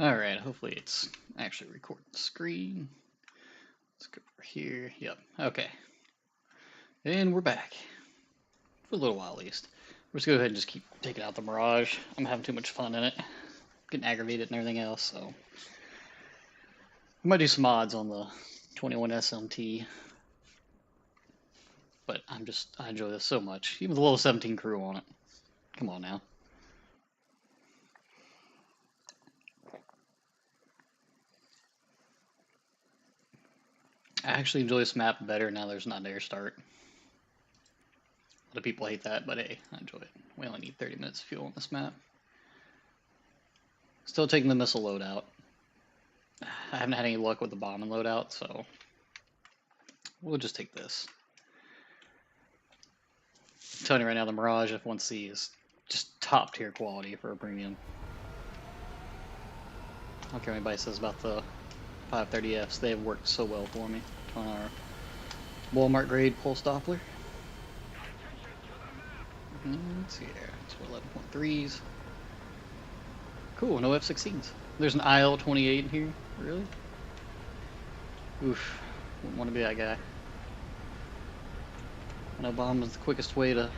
Alright, hopefully it's actually recording the screen. Let's go over here. Yep, okay. And we're back. For a little while at least. We're just go ahead and just keep taking out the Mirage. I'm having too much fun in it. Getting aggravated and everything else, so. I might do some mods on the 21 SMT. But I enjoy this so much. Even the level 17 crew on it. Come on now. I actually enjoy this map better now there's not an air start. A lot of people hate that, but hey, I enjoy it. We only need 30 minutes of fuel on this map. Still taking the missile loadout. I haven't had any luck with the bombing loadout, so we'll just take this. I'm telling you right now, the Mirage F1C is just top tier quality for a premium. I don't care what anybody says about the 530Fs, they have worked so well for me on our Walmart grade pulse Doppler. Let's see here, it's 11.3s. Cool, no F-16s. There's an IL-28 in here, really? Oof, wouldn't want to be that guy. I know bomb is the quickest way to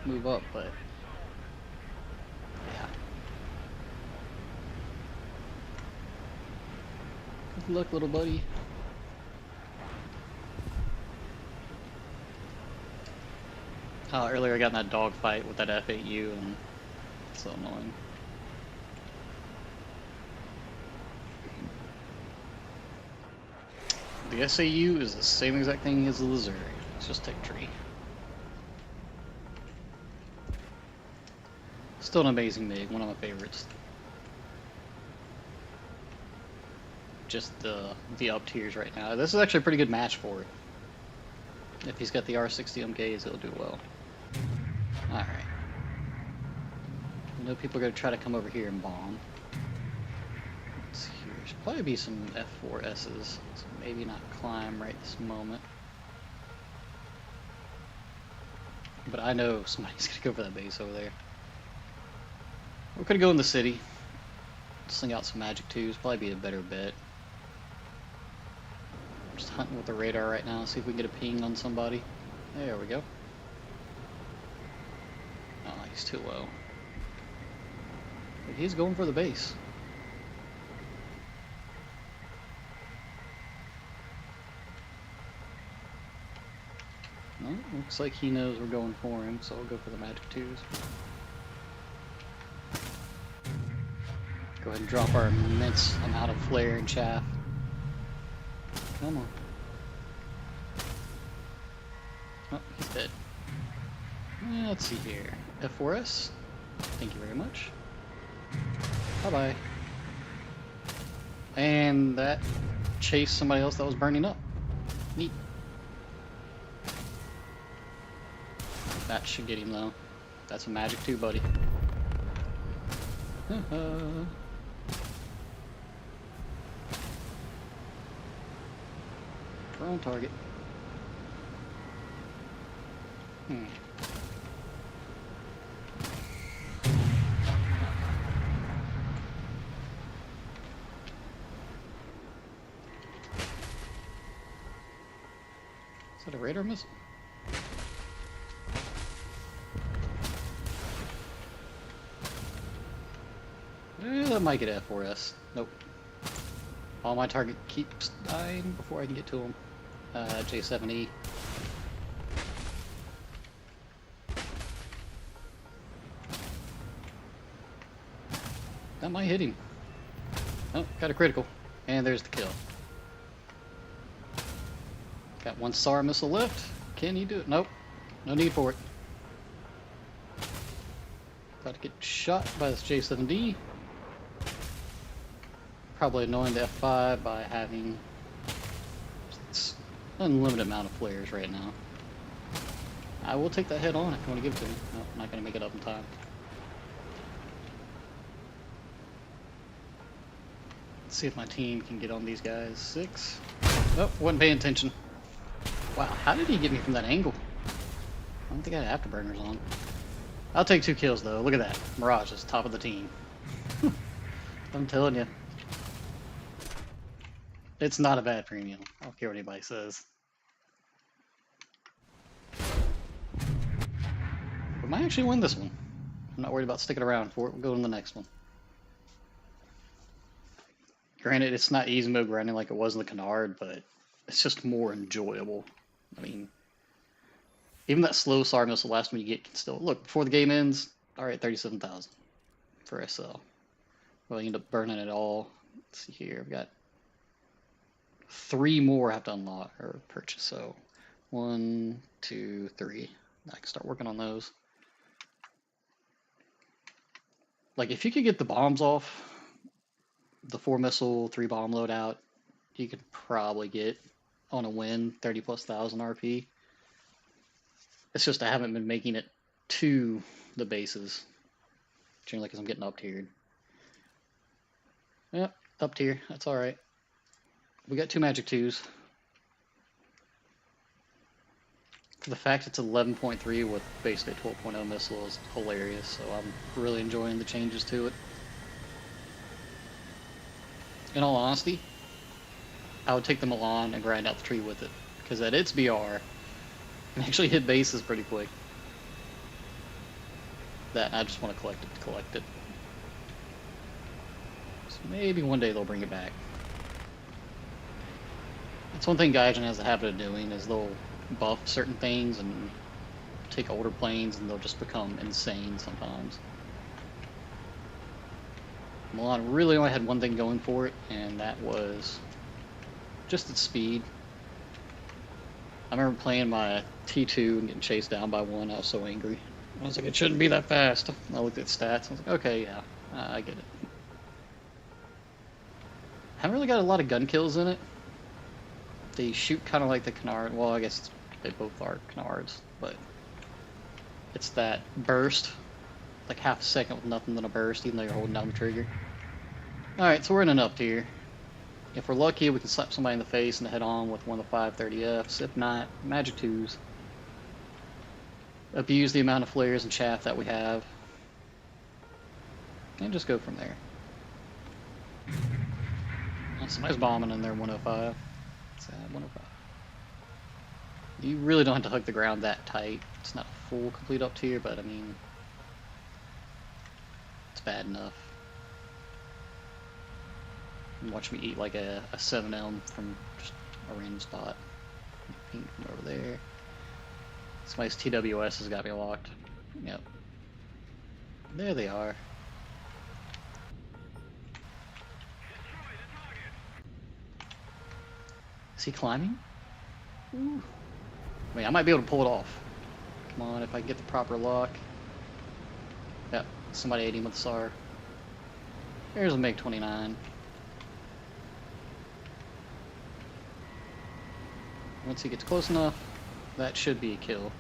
move up, but yeah. Good luck, little buddy. Earlier I got in that dogfight with that F8U, and it's so annoying. The SAU is the same exact thing as the Lizard. It's just tech tree. Still an amazing MiG, one of my favorites. Just the up tiers right now. This is actually a pretty good match for it. If he's got the R60 MKs, he'll do well. Alright. I know people are going to try to come over here and bomb. Let's see here. Should probably be some F4Ss, so maybe not climb right this moment. But I know somebody's going to go for that base over there. We're going to go in the city. Sling out some Magic 2s, probably be a better bet. Just hunting with the radar right now, see if we can get a ping on somebody. There we go. Oh, he's too low. But he's going for the base. Well, looks like he knows we're going for him, so I'll go for the Magic 2s. Go ahead and drop our immense amount of flare and chaff. Come on. Oh, he's dead. Let's see here. F4S. Thank you very much. Bye-bye. And that chased somebody else that was burning up. Neat. That should get him though. That's a Magic 2, buddy. We're on target. Is that a radar missile? That might get F4S. Nope. All my target keeps dying before I can get to him. J7E. That might hit him. Oh, got a critical. And there's the kill. Got one SAR missile left. Can you do it? Nope. No need for it. About to get shot by this J7D. Probably annoying the F5 by having unlimited amount of flares right now. I will take that head on if you want to give it to me. No, I'm not going to make it up in time. Let's see if my team can get on these guys. 6. Oh, wasn't paying attention. Wow, how did he get me from that angle? I don't think I had afterburners on. I'll take 2 kills though. Look at that. Mirage is top of the team. I'm telling you. It's not a bad premium. I don't care what anybody says. We might actually win this one. I'm not worried about sticking around for it. We'll go to the next one. Granted, it's not easy mode grinding like it was in the Canard, but it's just more enjoyable. I mean, even that slow SAR missile, the last one you get, can still look before the game ends. All right, 37,000 for SL. Well, you end up burning it all. Let's see here. I've got 3 more I have to unlock or purchase. So 1, 2, 3. I can start working on those. Like if you could get the bombs off, the 4 missile, 3 bomb loadout, you could probably get on a win 30+ thousand RP. It's just I haven't been making it to the bases, generally because I'm getting up tiered. Yep, up tier. That's all right. We got 2 magic 2s. For the fact it's 11.3 with basically 12.0 missile is hilarious, so I'm really enjoying the changes to it. In all honesty, I would take the Milan and grind out the tree with it, because at its BR, and actually hit bases pretty quick. That, I just want to collect it. So maybe one day they'll bring it back. That's one thing Gaijin has a habit of doing, is they'll buff certain things and take older planes and they'll just become insane sometimes. Milan really only had one thing going for it, and that was just its speed. I remember playing my T2 and getting chased down by one. I was so angry. I was like, it shouldn't be that fast. I looked at stats. I was like, okay, yeah, I get it. Haven't really got a lot of gun kills in it. They shoot kind of like the Canard. Well, I guess they both are Canards, but it's that burst, like half a second with nothing but a burst, even though you're holding down the trigger. Alright, so we're in an up tier. If we're lucky, we can slap somebody in the face and head on with one of the 530Fs. If not, magic 2s. Abuse the amount of flares and chaff that we have. And just go from there. Oh, somebody's bombing in there, 105. It's 105. You really don't have to hug the ground that tight. It's not a full complete up tier, but I mean, it's bad enough. And watch me eat like a 7M from just a random spot. Pink from over there. Somebody's TWS has got me locked. Yep. There they are. Is he climbing? Ooh. I mean, I might be able to pull it off. Come on, if I can get the proper lock. Yep, somebody ate him with the SAR. There's a MiG-29. Once he gets close enough, that should be a kill.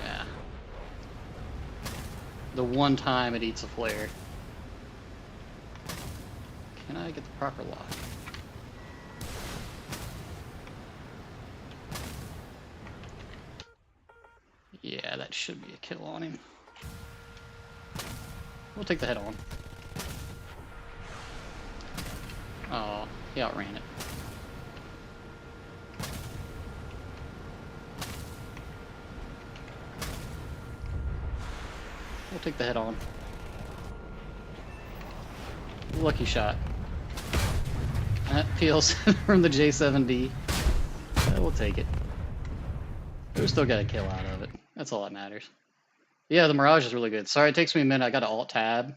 Yeah. The one time it eats a flare. Can I get the proper lock? Yeah, that should be a kill on him. We'll take the head on. Oh, he outran it. We'll take the head on. Lucky shot. That peels from the J7D. We'll take it. We still got a kill out of it. That's all that matters. Yeah, the Mirage is really good. Sorry, it takes me a minute. I got to Alt-Tab.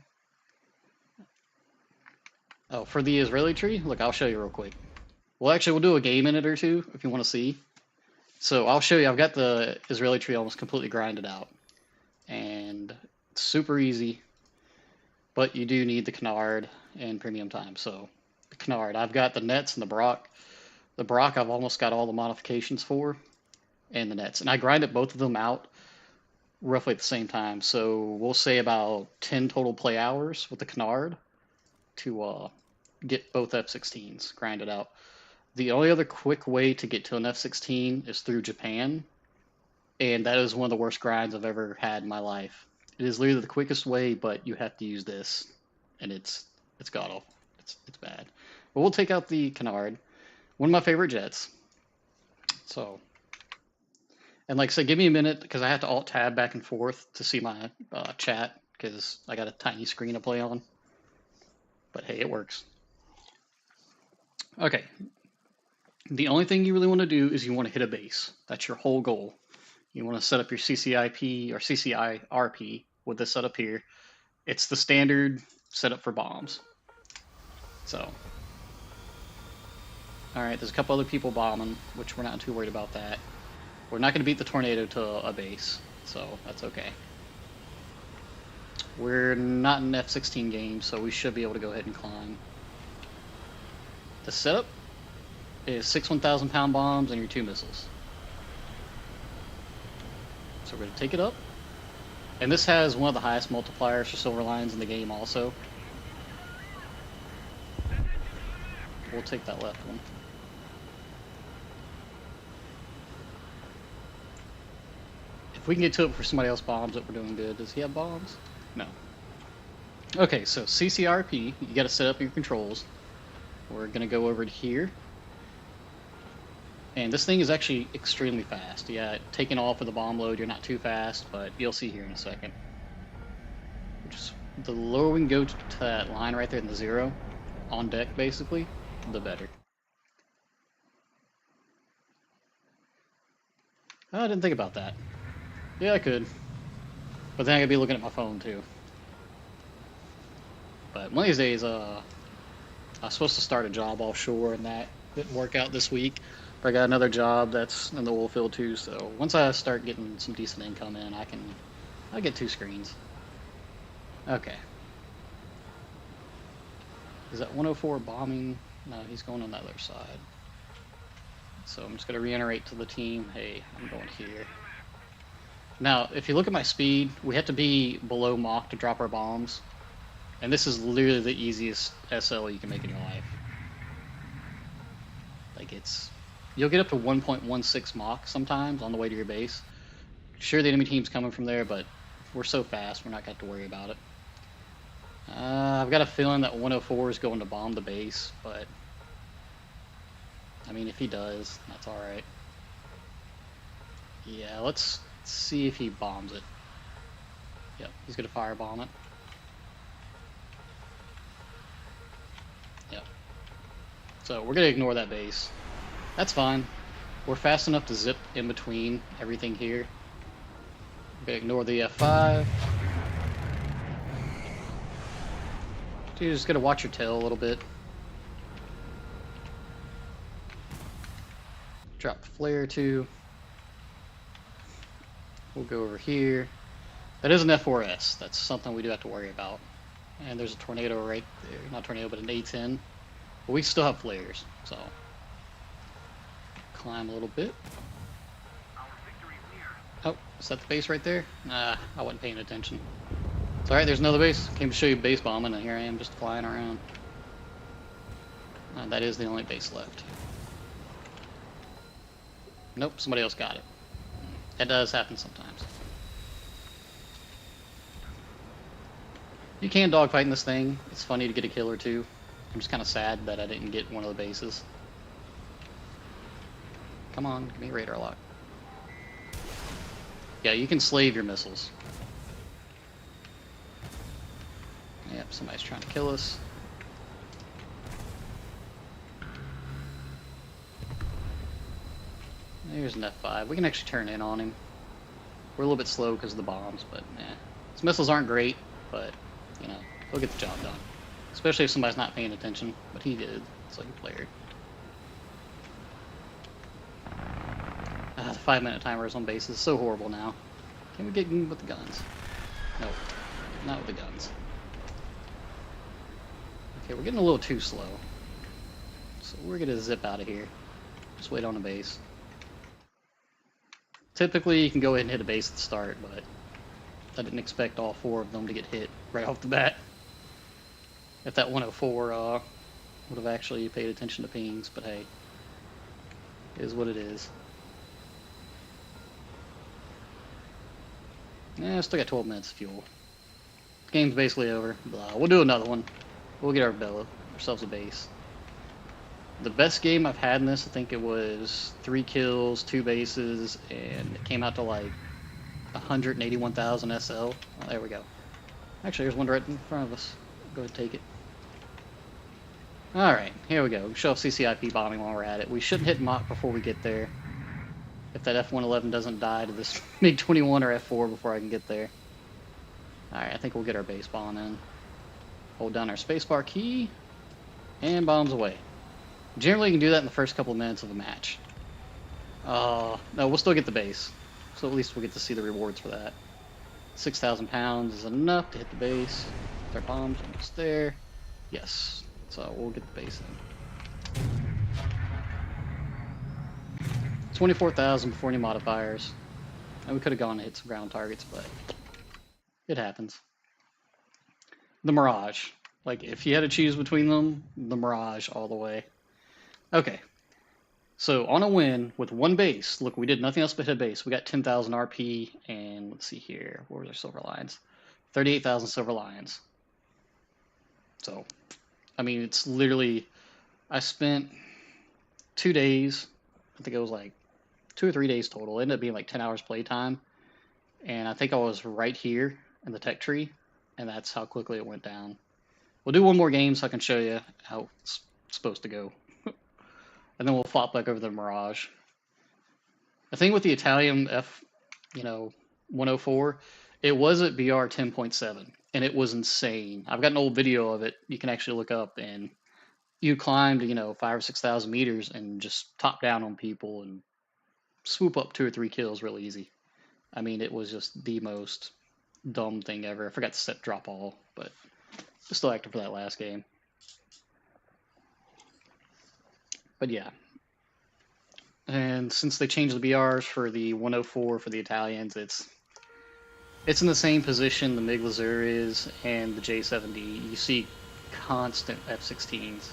Oh, for the Israeli tree? Look, I'll show you real quick. Well, actually, we'll do a game in it or two if you want to see. So I'll show you. I've got the Israeli tree almost completely grinded out. And it's super easy. But you do need the Canard and premium time. So the Canard, I've got the nets and the Brock. The Brock, I've almost got all the modifications for. And the nets. And I grinded both of them out roughly at the same time. So we'll say about 10 total play hours with the Canard to get both F-16s grinded out. The only other quick way to get to an F-16 is through Japan. and that is one of the worst grinds I've ever had in my life. It is literally the quickest way, but you have to use this, and it's god awful. It's bad. But we'll take out the Canard, one of my favorite jets. So, and like I said, give me a minute because I have to alt tab back and forth to see my chat because I got a tiny screen to play on. But hey, it works. Okay. The only thing you really want to do is you want to hit a base. That's your whole goal. You want to set up your CCIP or CCIRP with this setup here. It's the standard setup for bombs. So, all right, there's a couple other people bombing, which we're not too worried about that. We're not going to beat the tornado to a base, so that's okay. We're not in F-16 game, so we should be able to go ahead and climb. The setup is 6 1,000-pound bombs and your 2 missiles. So we're going to take it up. And this has one of the highest multipliers for silver lines in the game also. We'll take that left one. If we can get to it before somebody else bombs it, we're doing good. Does he have bombs? No. Okay, so CCRP, you got to set up your controls. We're going to go over to here. And this thing is actually extremely fast. Yeah, taking off with the bomb load, you're not too fast, but you'll see here in a second. Just the lower we can go to that line right there in the 0, on deck basically, the better. Oh, I didn't think about that. Yeah, I could. But then I could be looking at my phone too. But one of these days, I was supposed to start a job offshore and that didn't work out this week. But I got another job that's in the oil field too, so once I start getting some decent income in, I'll get 2 screens. Okay. Is that 104 bombing? No, he's going on the other side. So I'm just going to reiterate to the team, hey, I'm going here. Now, if you look at my speed, we have to be below Mach to drop our bombs. And this is literally the easiest SL you can make in your life. Like you'll get up to 1.16 Mach sometimes on the way to your base. Sure, the enemy team's coming from there, but we're so fast, we're not going to have to worry about it. I've got a feeling that 104 is going to bomb the base, but I mean, if he does, that's alright. Yeah, let's see if he bombs it. Yep, he's going to firebomb it. Yep. So we're going to ignore that base. That's fine. We're fast enough to zip in between everything here. We're going to ignore the F5. Dude, just gotta watch your tail a little bit. Drop the flare too. We'll go over here. That is an F4S. That's something we do have to worry about. And there's a tornado right there. Not tornado, but an A-10. But we still have flares, so climb a little bit. Oh, is that the base right there? Nah, I wasn't paying attention. It's alright, there's another base. Came to show you base bombing, and here I am just flying around. That is the only base left. Nope, somebody else got it. That does happen sometimes. You can dogfight in this thing. It's funny to get a kill or two. I'm just kind of sad that I didn't get one of the bases. Come on, give me a radar lock. Yeah, you can slave your missiles. Yep, somebody's trying to kill us. There's an F5. We can actually turn in on him. We're a little bit slow because of the bombs, but his missiles aren't great, but, you know, they'll get the job done. Especially if somebody's not paying attention, but he did, so he played. The 5-minute timers on base is so horrible now. Can we get in with the guns? Nope, not with the guns. Okay, we're getting a little too slow. So we're gonna zip out of here. Just wait on the base. Typically you can go ahead and hit a base at the start, but I didn't expect all 4 of them to get hit right off the bat. If that 104 would have actually paid attention to pings, but hey, it is what it is. Yeah, still got 12 minutes of fuel. Game's basically over. Blah. We'll do another one. We'll get ourselves a base. The best game I've had in this, I think it was 3 kills, 2 bases, and it came out to like 181,000 SL. Oh, there we go. Actually, there's one right in front of us. Go ahead and take it. Alright, here we go. Show off CCIP bombing while we're at it. We shouldn't hit Mach before we get there. If that F-111 doesn't die to this MiG-21 or F-4 before I can get there. Alright, I think we'll get our base bomb in. Hold down our spacebar key, and bombs away. Generally, you can do that in the first couple of minutes of a match. No, we'll still get the base. So at least we'll get to see the rewards for that. 6,000 pounds is enough to hit the base. Our bombs almost there. Yes. So we'll get the base in. 24,000 before any modifiers. And we could have gone and hit some ground targets, but it happens. The Mirage. Like, if you had to choose between them, the Mirage all the way. Okay. So, on a win with one base, look, we did nothing else but hit a base. We got 10,000 RP, and let's see here. What was our Silver Lions? 38,000 Silver Lions. So, I mean, it's literally, I spent 2 days, I think it was like 2 or 3 days total. It ended up being like 10 hours playtime. And I think I was right here in the tech tree, and that's how quickly it went down. We'll do one more game so I can show you how it's supposed to go. And then we'll flop back over the Mirage. The thing with the Italian F-104, it was at BR 10.7, and it was insane. I've got an old video of it you can actually look up, and you climb to 5,000 or 6,000 meters and just top down on people and swoop up 2 or 3 kills real easy. I mean, it was just the most dumb thing ever. I forgot to set drop all, but still active for that last game. But yeah. And since they changed the BRs for the 104 for the Italians, it's in the same position the MiG Lazur is and the J-7D. You see constant F-16s,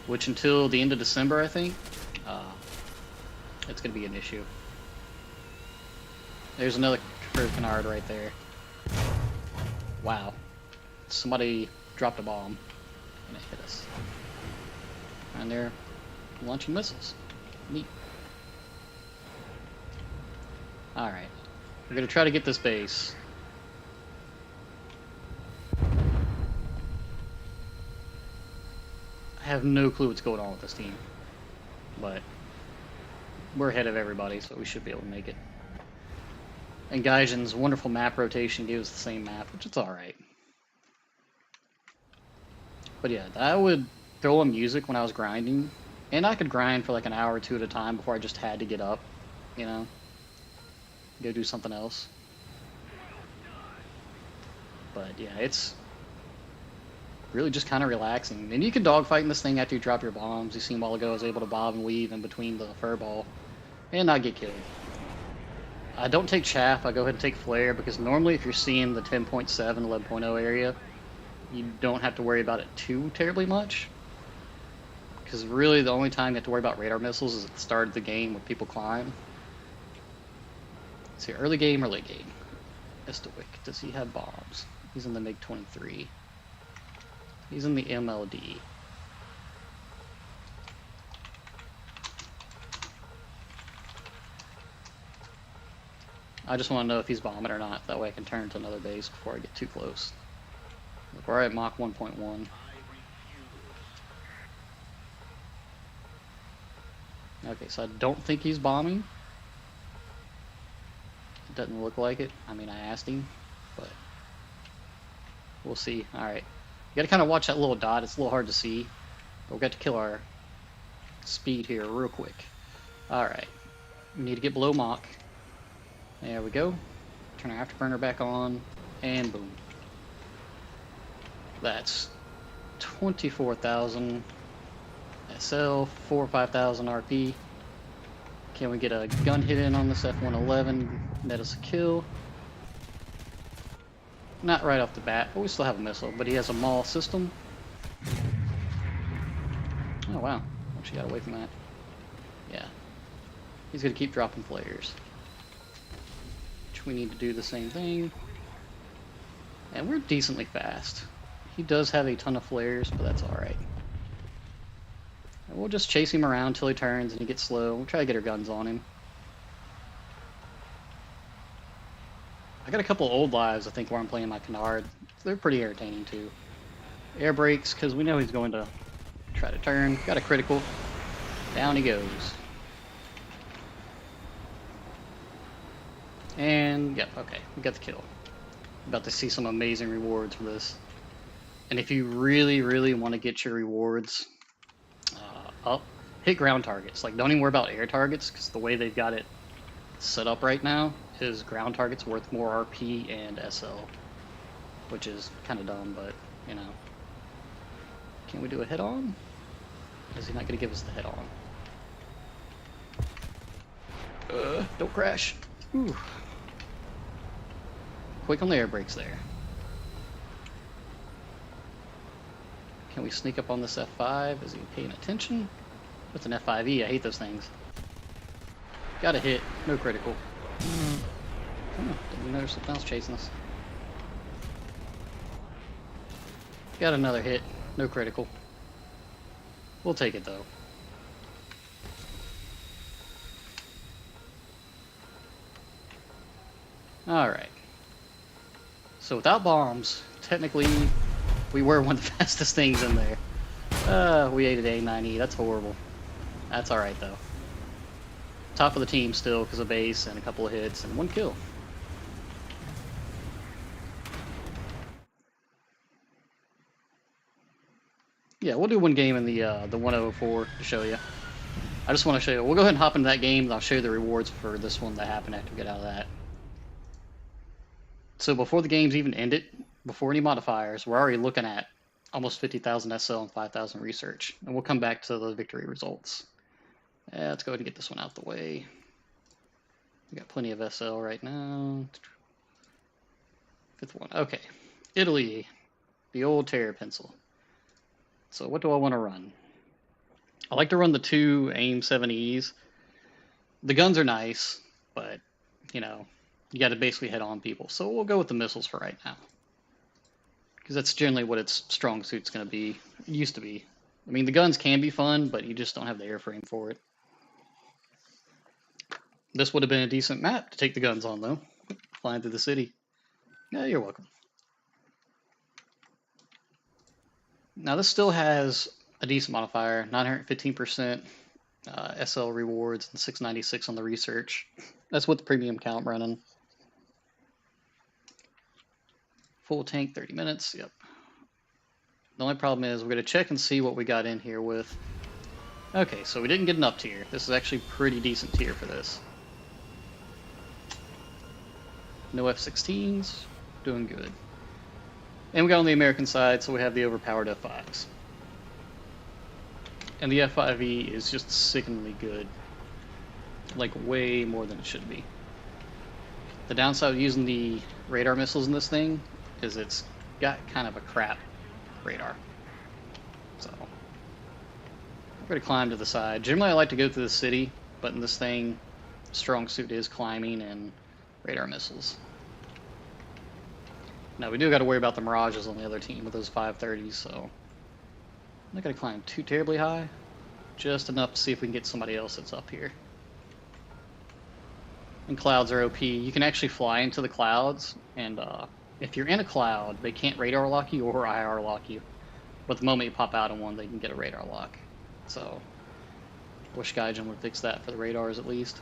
which until the end of December, I think, it's going to be an issue. There's another canard right there. Wow. Somebody dropped a bomb and it hit us. And they're launching missiles. Neat. Alright. We're going to try to get this base. I have no clue what's going on with this team. But we're ahead of everybody, so we should be able to make it. And Gaijin's wonderful map rotation gave us the same map, which is alright. But yeah, I would throw on music when I was grinding. And I could grind for like an hour or two at a time before I just had to get up, go do something else. But yeah, it's really just kind of relaxing. And you can dogfight in this thing after you drop your bombs. You seen a while ago I was able to bob and weave in between the furball and not get killed. I don't take chaff, I go ahead and take flare, because normally if you're seeing the 10.7, 11.0 area, you don't have to worry about it too terribly much. Because really the only time you have to worry about radar missiles is at the start of the game when people climb. Let's see, early game or late game? Estowick, does he have bombs? He's in the MiG-23. He's in the MLD. I just want to know if he's bombing or not. That way I can turn to another base before I get too close. We're at Mach 1.1. Okay, so I don't think he's bombing. It doesn't look like it. I mean, I asked him, but we'll see. Alright. You gotta kind of watch that little dot. It's a little hard to see. But we've got to kill our speed here real quick. Alright. We need to get below Mach. There we go. Turn our afterburner back on, and boom. That's 24,000 SL, 4 or 5,000 RP. Can we get a gun hit in on this F-111? Net us a kill. Not right off the bat, but we still have a missile. But he has a Maul system. Oh wow, actually got away from that. Yeah. He's gonna keep dropping flares. we need to do the same thing. And we're decently fast. He does have a ton of flares, but that's alright. We'll just chase him around until he turns and he gets slow. We'll try to get our guns on him. I got a couple old lives, I think, where I'm playing my Canard. They're pretty entertaining, too. Air brakes, because we know he's going to try to turn. Got a critical. Down he goes. And, yep, okay, we got the kill. About to see some amazing rewards for this. And if you really, really want to get your rewards up, hit ground targets. Like, don't even worry about air targets, because the way they've got it set up right now is ground targets worth more RP and SL, which is kind of dumb, but, you know. Can we do a hit-on? Is he not going to give us the hit-on? Don't crash. Ooh. Quick on the air brakes there. Can we sneak up on this F5? Is he paying attention? What's an F5E? I hate those things. Got a hit. No critical. Oh, did we notice something else chasing us? Got another hit. No critical. We'll take it though. Alright. So without bombs, technically we were one of the fastest things in there. We ate at A9E. That's horrible. That's alright though. Top of the team still because of base and a couple of hits and one kill. Yeah, we'll do one game in the 104 to show you. I just want to show you. We'll go ahead and hop into that game, and I'll show you the rewards for this one that happened after we get out of that. So before the game's even ended, before any modifiers, we're already looking at almost 50,000 SL and 5,000 research. And we'll come back to the victory results. Let's go ahead and get this one out the way. We got plenty of SL right now. Fifth one. Okay. Italy. The old Terror Pencil. So what do I want to run? I like to run the two AIM 7Es. The guns are nice, but, you know, you got to basically head on people. So we'll go with the missiles for right now. Because that's generally what its strong suit's going to be. It used to be. I mean, the guns can be fun, but you just don't have the airframe for it. This would have been a decent map to take the guns on, though. Flying through the city. Yeah, you're welcome. Now, this still has a decent modifier, 915% SL rewards and 696 on the research. That's with the premium count running. Full tank, 30 minutes, yep. The only problem is we're going to check and see what we got in here with. Okay, so we didn't get an up tier. This is actually pretty decent tier for this. No F-16s, doing good. And we got on the American side, so we have the overpowered F5s. And the F5E is just sickeningly good. Like, way more than it should be. The downside of using the radar missiles in this thing is it's got kind of a crap radar. So, we're going to climb to the side. Generally, I like to go through the city, but in this thing, strong suit is climbing and radar missiles. Now, we do got to worry about the Mirages on the other team with those 530s, so I'm not going to climb too terribly high, just enough to see if we can get somebody else that's up here. And clouds are OP. You can actually fly into the clouds, and if you're in a cloud, they can't radar lock you or IR lock you. But the moment you pop out of one, they can get a radar lock. So, wish Gaijin would fix that for the radars at least.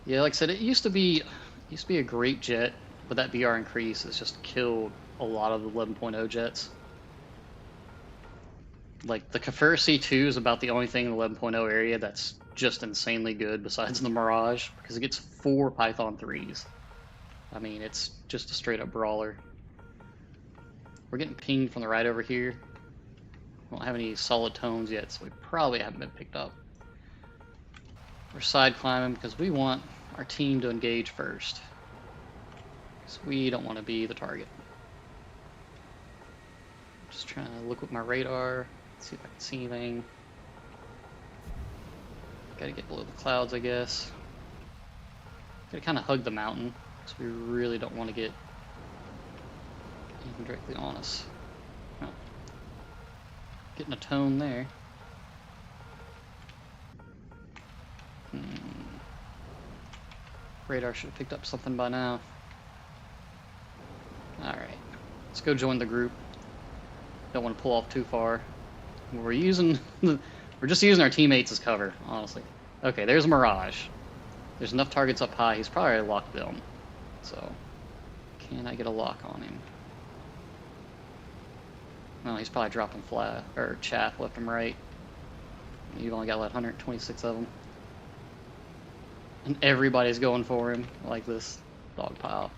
Yeah, like I said, it used to be a great jet, but that VR increase has just killed a lot of the 11.0 jets. Like, the Kafir C2 is about the only thing in the 11.0 area that's just insanely good besides the Mirage, because it gets 4 Python 3s. I mean, it's just a straight up brawler. We're getting pinged from the right over here. We don't have any solid tones yet, so we probably haven't been picked up. We're side climbing because we want our team to engage first. Because we don't want to be the target. Just trying to look with my radar, see if I can see anything. Gotta get below the clouds, I guess. Gotta kind of hug the mountain, so we really don't want to get anything directly on us. Oh. Getting a tone there. Radar should have picked up something by now. Alright, let's go join the group. Don't want to pull off too far. We're just using our teammates as cover, honestly. Okay, there's a Mirage. There's enough targets up high. He's probably locked them. So, can I get a lock on him? No, he's probably dropping flat or chaff left and right. You've only got like 126 of them, and everybody's going for him like this dog pile.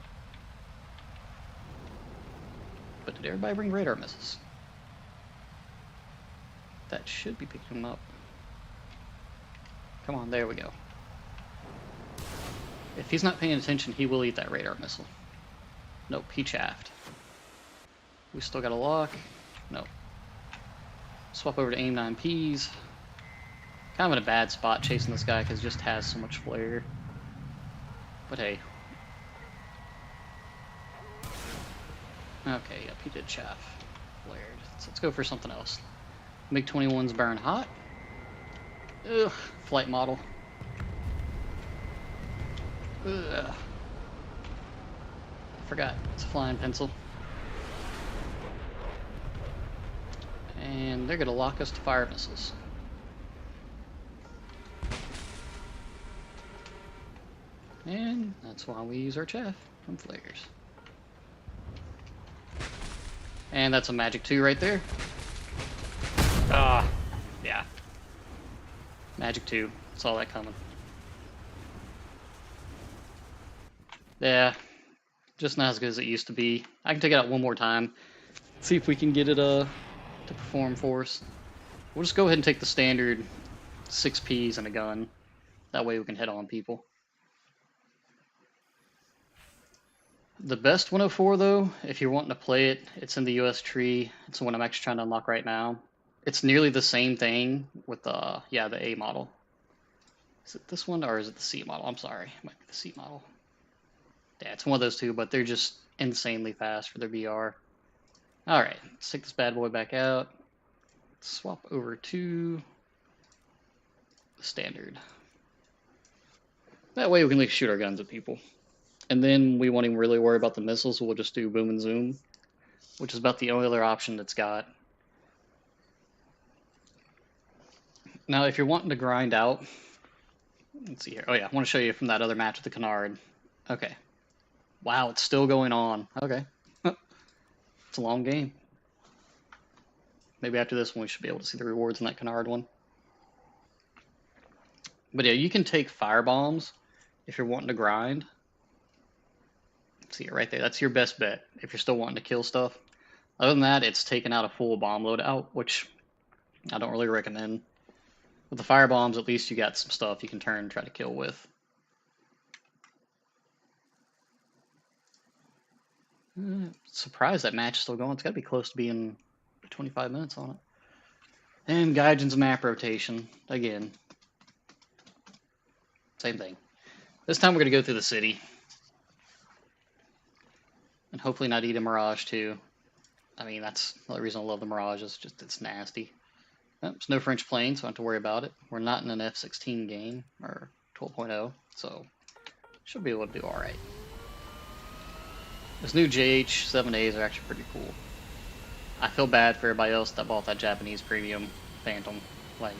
But did everybody bring radar missiles? That should be picking them up. Come on, there we go. If he's not paying attention, he will eat that radar missile. Nope, he chaffed. We still got a lock. Nope. Swap over to aim 9Ps. Kind of in a bad spot chasing this guy because he just has so much flare. But hey. Okay, yep, he did chaff. Flared. So let's go for something else. MiG-21s burn hot. Ugh, flight model. Ugh. I forgot, it's a flying pencil. And they're gonna lock us to fire missiles. And that's why we use our chaff and flares. And that's a Magic 2 right there. Ah, yeah. Magic 2, saw that coming. Yeah, just not as good as it used to be. I can take it out one more time. See if we can get it to perform for us. We'll just go ahead and take the standard 6Ps and a gun. That way we can hit on people. The best 104 though, if you're wanting to play it, it's in the US tree. It's the one I'm actually trying to unlock right now. It's nearly the same thing with the A model. Is it this one or is it the C model? I'm sorry, it might be the C model. Yeah, it's one of those two, but they're just insanely fast for their VR. Alright, let's take this bad boy back out. Swap over to the standard. That way we can at least shoot our guns at people. And then we won't even really worry about the missiles, we'll just do boom and zoom, which is about the only other option that's got. Now, if you're wanting to grind out, let's see here. Oh yeah, I want to show you from that other match with the Canard. Okay. Wow, it's still going on. Okay. It's a long game. Maybe after this one we should be able to see the rewards in that Canard one. But yeah, you can take fire bombs if you're wanting to grind. See it right there. That's your best bet if you're still wanting to kill stuff. Other than that, it's taking out a full bomb loadout, which I don't really recommend. With the fire bombs, at least you got some stuff you can turn and try to kill with. Surprised that match is still going. It's got to be close to being 25 minutes on it. And Gaijin's map rotation again. Same thing. This time we're going to go through the city. And hopefully not eat a Mirage too. I mean, that's another reason I love the Mirage, is just it's nasty. There's no French plane, so I don't have to worry about it. We're not in an F-16 game, or 12.0, so should be able to do alright. This new JH-7As are actually pretty cool. I feel bad for everybody else that bought that Japanese premium Phantom. Like,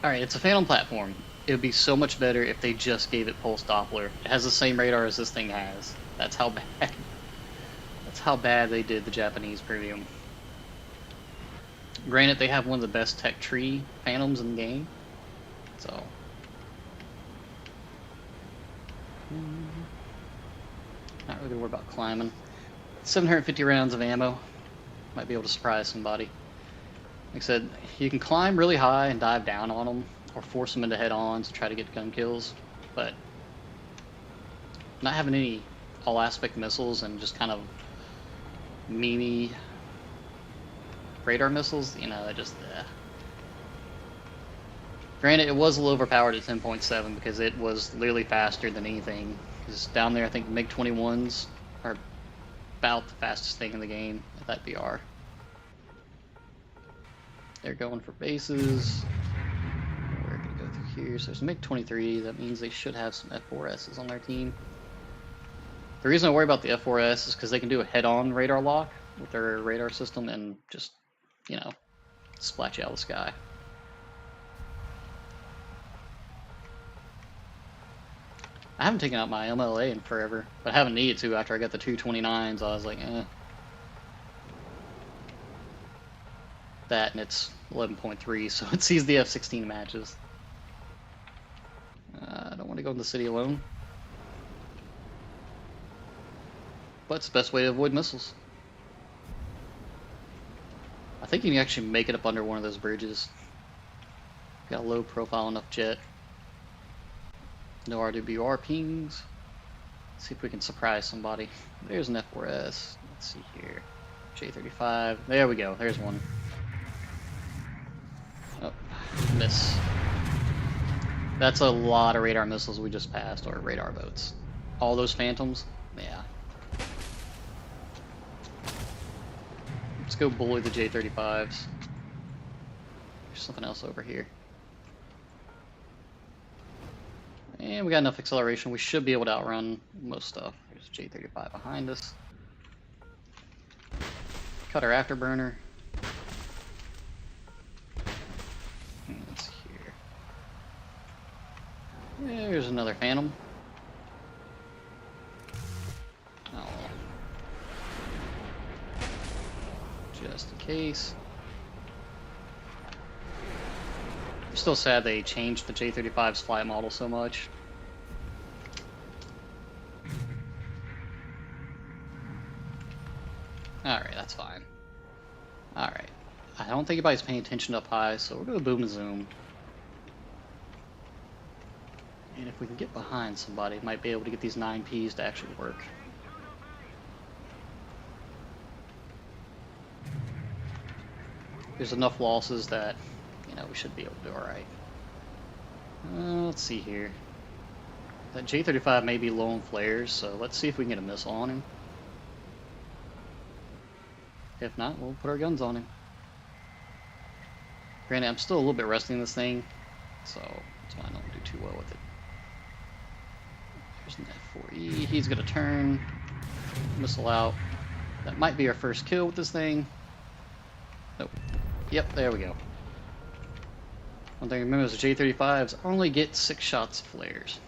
alright, it's a Phantom platform. It would be so much better if they just gave it pulse Doppler. It has the same radar as this thing has. That's how bad. That's how bad they did the Japanese premium. Granted, they have one of the best tech tree Phantoms in the game. So. Not really worried about climbing. 750 rounds of ammo. Might be able to surprise somebody. Like I said, you can climb really high and dive down on them, or force them into head-ons to try to get gun kills, but not having any all-aspect missiles and just kind of meme radar missiles, you know, just Granted, it was a little overpowered at 10.7 because it was literally faster than anything. Because down there, I think MiG-21s are about the fastest thing in the game at that BR. They're going for bases. We're going to go through here. So there's MiG-23. That means they should have some F4Ss on their team. The reason I worry about the F4S is because they can do a head-on radar lock with their radar system and just, you know, splat you out of the sky. I haven't taken out my MLA in forever, but I haven't needed to after I got the 229s. I was like, eh. That, and it's 11.3, so it sees the F-16 matches. I don't want to go in the city alone. But it's the best way to avoid missiles. I think you can actually make it up under one of those bridges. Got a low profile enough jet. No RWR pings. Let's see if we can surprise somebody. There's an F4S. Let's see here. J35. There we go. There's one. Oh, miss. That's a lot of radar missiles we just passed, or radar boats. All those phantoms? Yeah. Let's go bully the J35s. There's something else over here. And we got enough acceleration, we should be able to outrun most stuff. There's a J35 behind us. Cut our afterburner. Let's see here. There's another Phantom. Oh. Just in case. I'm still sad they changed the J35's flight model so much. Alright, that's fine. Alright. I don't think anybody's paying attention up high, so we're going to boom and zoom. And if we can get behind somebody, might be able to get these 9Ps to actually work. There's enough losses that, you know, we should be able to do alright. Let's see here. That J35 may be low on flares, so let's see if we can get a missile on him. If not, we'll put our guns on him. Granted, I'm still a little bit rusty in this thing, so that's why I don't do too well with it. There's an F4E. He's going to turn. Missile out. That might be our first kill with this thing. Nope. Yep, there we go. One thing to remember is the J35s only get 6 shots of flares.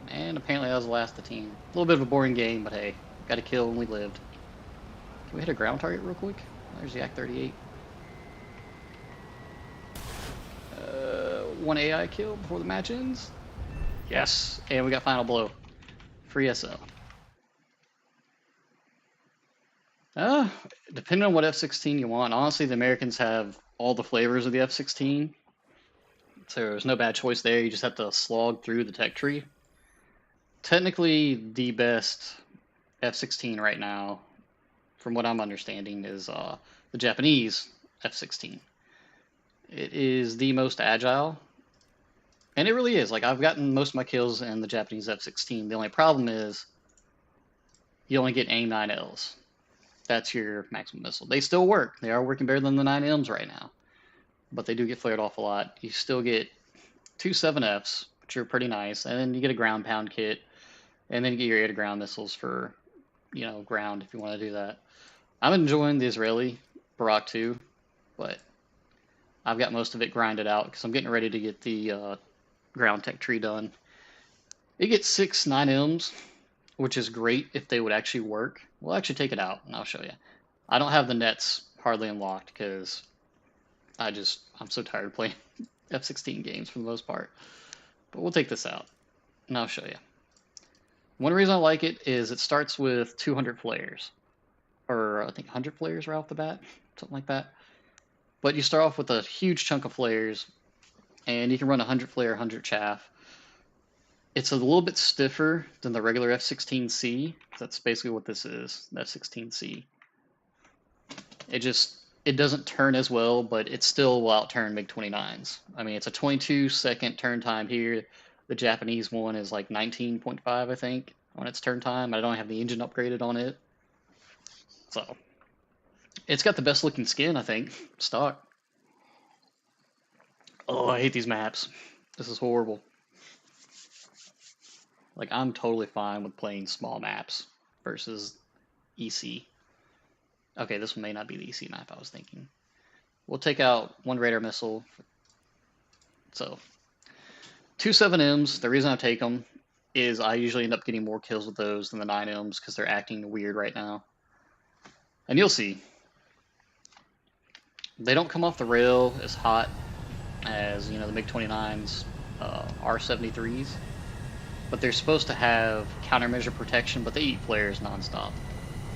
And apparently that was the last of the team. A little bit of a boring game, but hey, got a kill and we lived. Can we hit a ground target real quick? There's the Yak-38. One AI kill before the match ends. Yes, and we got final blow. Free SL. Depending on what F-16 you want, honestly the Americans have all the flavors of the F-16. So there's no bad choice there, you just have to slog through the tech tree. Technically the best F-16 right now, from what I'm understanding, is the Japanese F-16. It is the most agile, and it really is. Like, I've gotten most of my kills in the Japanese F-16. The only problem is you only get AIM-9Ls. That's your maximum missile. They still work. They are working better than the 9Ms right now, but they do get flared off a lot. You still get 2 7Fs, which are pretty nice, and then you get a ground pound kit, and then you get your air-to-ground missiles for, you know, ground if you want to do that. I'm enjoying the Israeli Barak 2, but I've got most of it grinded out because I'm getting ready to get the ground tech tree done. It gets 6 9Ms, which is great if they would actually work. We'll actually take it out and I'll show you. I don't have the nets hardly unlocked because I'm so tired of playing F-16 games for the most part. But we'll take this out and I'll show you. One reason I like it is it starts with 200 flares. Or I think 100 flares right off the bat, something like that. But you start off with a huge chunk of flares, and you can run 100 flare, 100 chaff. It's a little bit stiffer than the regular F-16C. That's basically what this is, the F-16C. It just it doesn't turn as well, but it still will outturn MiG-29s. I mean, it's a 22-second turn time here. The Japanese one is like 19.5, I think, on its turn time. I don't have the engine upgraded on it. So, it's got the best looking skin, I think, stock. Oh, I hate these maps. This is horrible. Like, I'm totally fine with playing small maps versus EC. Okay, this one may not be the EC map I was thinking. We'll take out one radar missile. So, 2 7Ms, the reason I take them is I usually end up getting more kills with those than the 9Ms because they're acting weird right now. And you'll see. They don't come off the rail as hot as, you know, the MiG-29's R-73s. But they're supposed to have countermeasure protection, but they eat flares nonstop.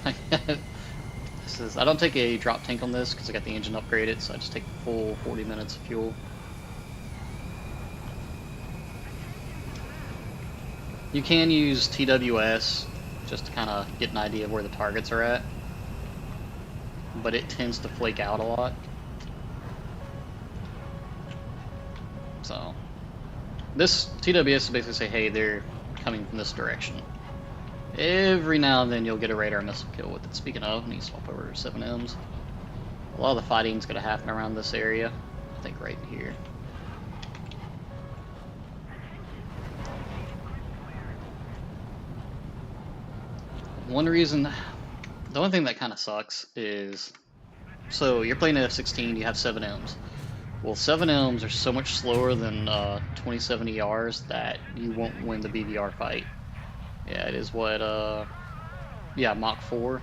I don't take a drop tank on this because I got the engine upgraded, so I just take the full 40 minutes of fuel. You can use TWS just to kind of get an idea of where the targets are at, but it tends to flake out a lot. So this TWS is basically say, hey, they're coming from this direction. Every now and then you'll get a radar missile kill with it. Speaking of, I need to swap over to 7Ms. A lot of the fighting's going to happen around this area. I think right here. One reason, the only thing that kind of sucks is, so you're playing an F-16, you have 7Ms. Well, 7Ms are so much slower than 2070Rs that you won't win the BVR fight. Yeah, it is what, yeah, Mach 4,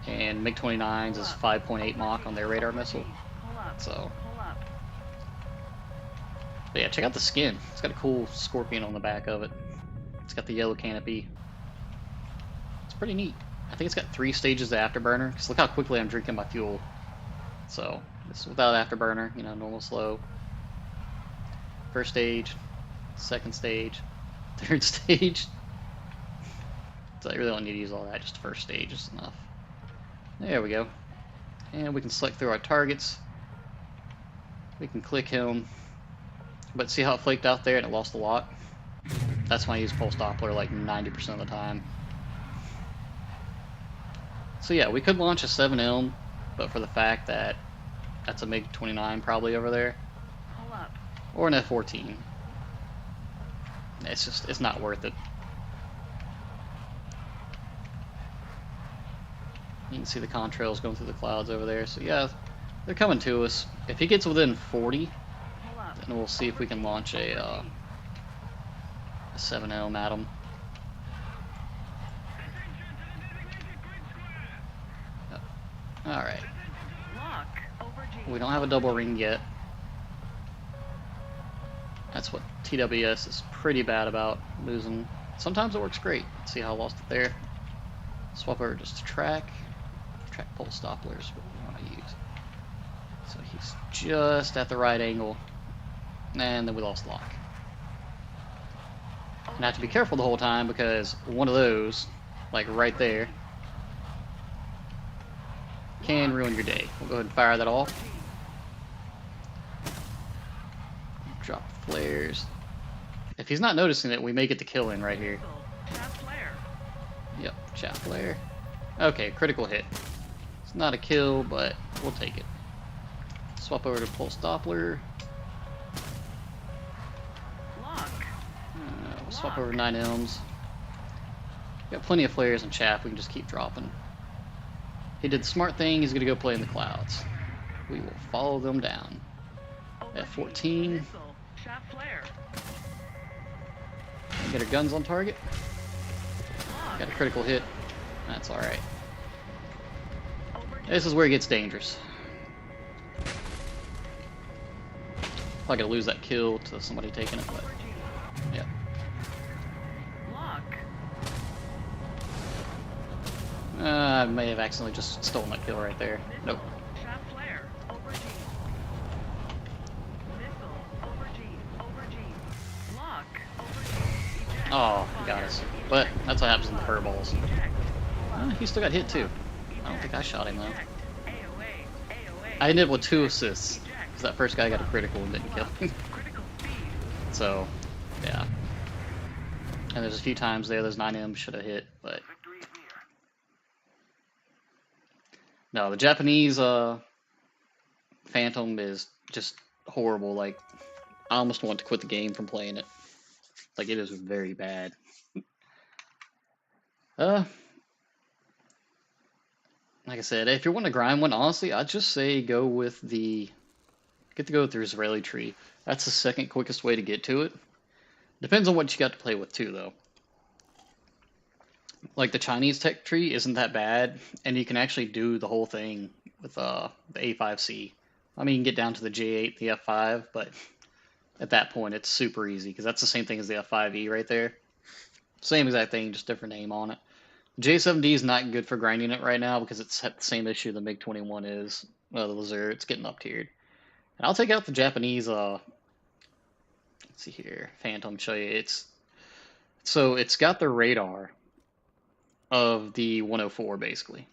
and MiG-29s is 5.8 Mach on their radar missile, so. But yeah, check out the skin. It's got a cool scorpion on the back of it. It's got the yellow canopy. It's pretty neat. I think it's got 3 stages of afterburner, because look how quickly I'm drinking my fuel. So, this is without afterburner, you know, normal slow. First stage, second stage, third stage. So I really don't need to use all that, just first stage is enough. There we go. And we can select through our targets. We can click him. But see how it flaked out there and it lost a lot? That's why I use pulse Doppler like 90% of the time. So yeah, we could launch a 7M, but for the fact that that's a MiG-29 probably over there. Or an F-14. It's not worth it. You can see the contrails going through the clouds over there. So yeah, they're coming to us. If he gets within 40, then we'll see if we can launch a 7M at him. Alright. We don't have a double ring yet. That's what TWS is pretty bad about, losing. Sometimes it works great. Let's see how I lost it there. Swap over just to track. Track pulse Doppler is what we want to use. So he's just at the right angle. And then we lost lock. And I have to be careful the whole time because one of those, like right there, can ruin your day. We'll go ahead and fire that off. Drop flares. If he's not noticing it, we may get the kill in right here. Yep, chaff flare. Okay, critical hit. It's not a kill, but we'll take it. Swap over to pulse Doppler. We'll swap over to 9Ms. Got plenty of flares and chaff, we can just keep dropping. He did the smart thing, he's gonna go play in the clouds. We will follow them down. F-14. Get our guns on target. Got a critical hit. That's alright. This is where it gets dangerous. Probably gonna lose that kill to somebody taking it, but yeah. I may have accidentally just stolen that kill right there. Nope. Oh, he got us. But that's what happens in the furballs. He still got hit too. I don't think I shot him though. I ended up with 2 assists, because that first guy got a critical and didn't kill him. So, yeah. And there's a few times there those 9M should have hit, but... No, the Japanese Phantom is just horrible. Like, I almost want to quit the game from playing it. Like, it is very bad. Like I said, if you want to grind one, honestly, I'd just say go with the... Get to go with the Israeli tree. That's the second quickest way to get to it. Depends on what you got to play with, too, though. Like, the Chinese tech tree isn't that bad, and you can actually do the whole thing with the A5C. I mean, you can get down to the J8, the F5, but at that point, it's super easy, because that's the same thing as the F5E right there. Same exact thing, just different name on it. J7D is not good for grinding it right now, because it's had the same issue the MiG-21 is. The Lazure, it's getting up-tiered. And I'll take out the Japanese, let's see here, Phantom, show you. So it's got the radar of the 104, basically.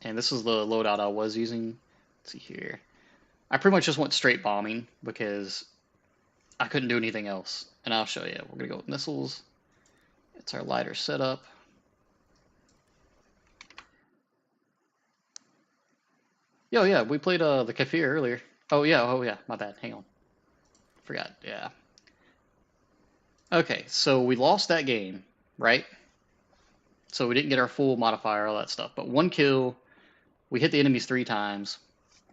And this is the loadout I was using. Let's see here. I pretty much just went straight bombing because I couldn't do anything else. And I'll show you. We're going to go with missiles. It's our lighter setup. Yo, yeah, we played the Kafir earlier. Oh yeah, my bad. Hang on. Forgot, yeah. Okay, so we lost that game, right? So we didn't get our full modifier, all that stuff. But 1 kill, we hit the enemies 3 times,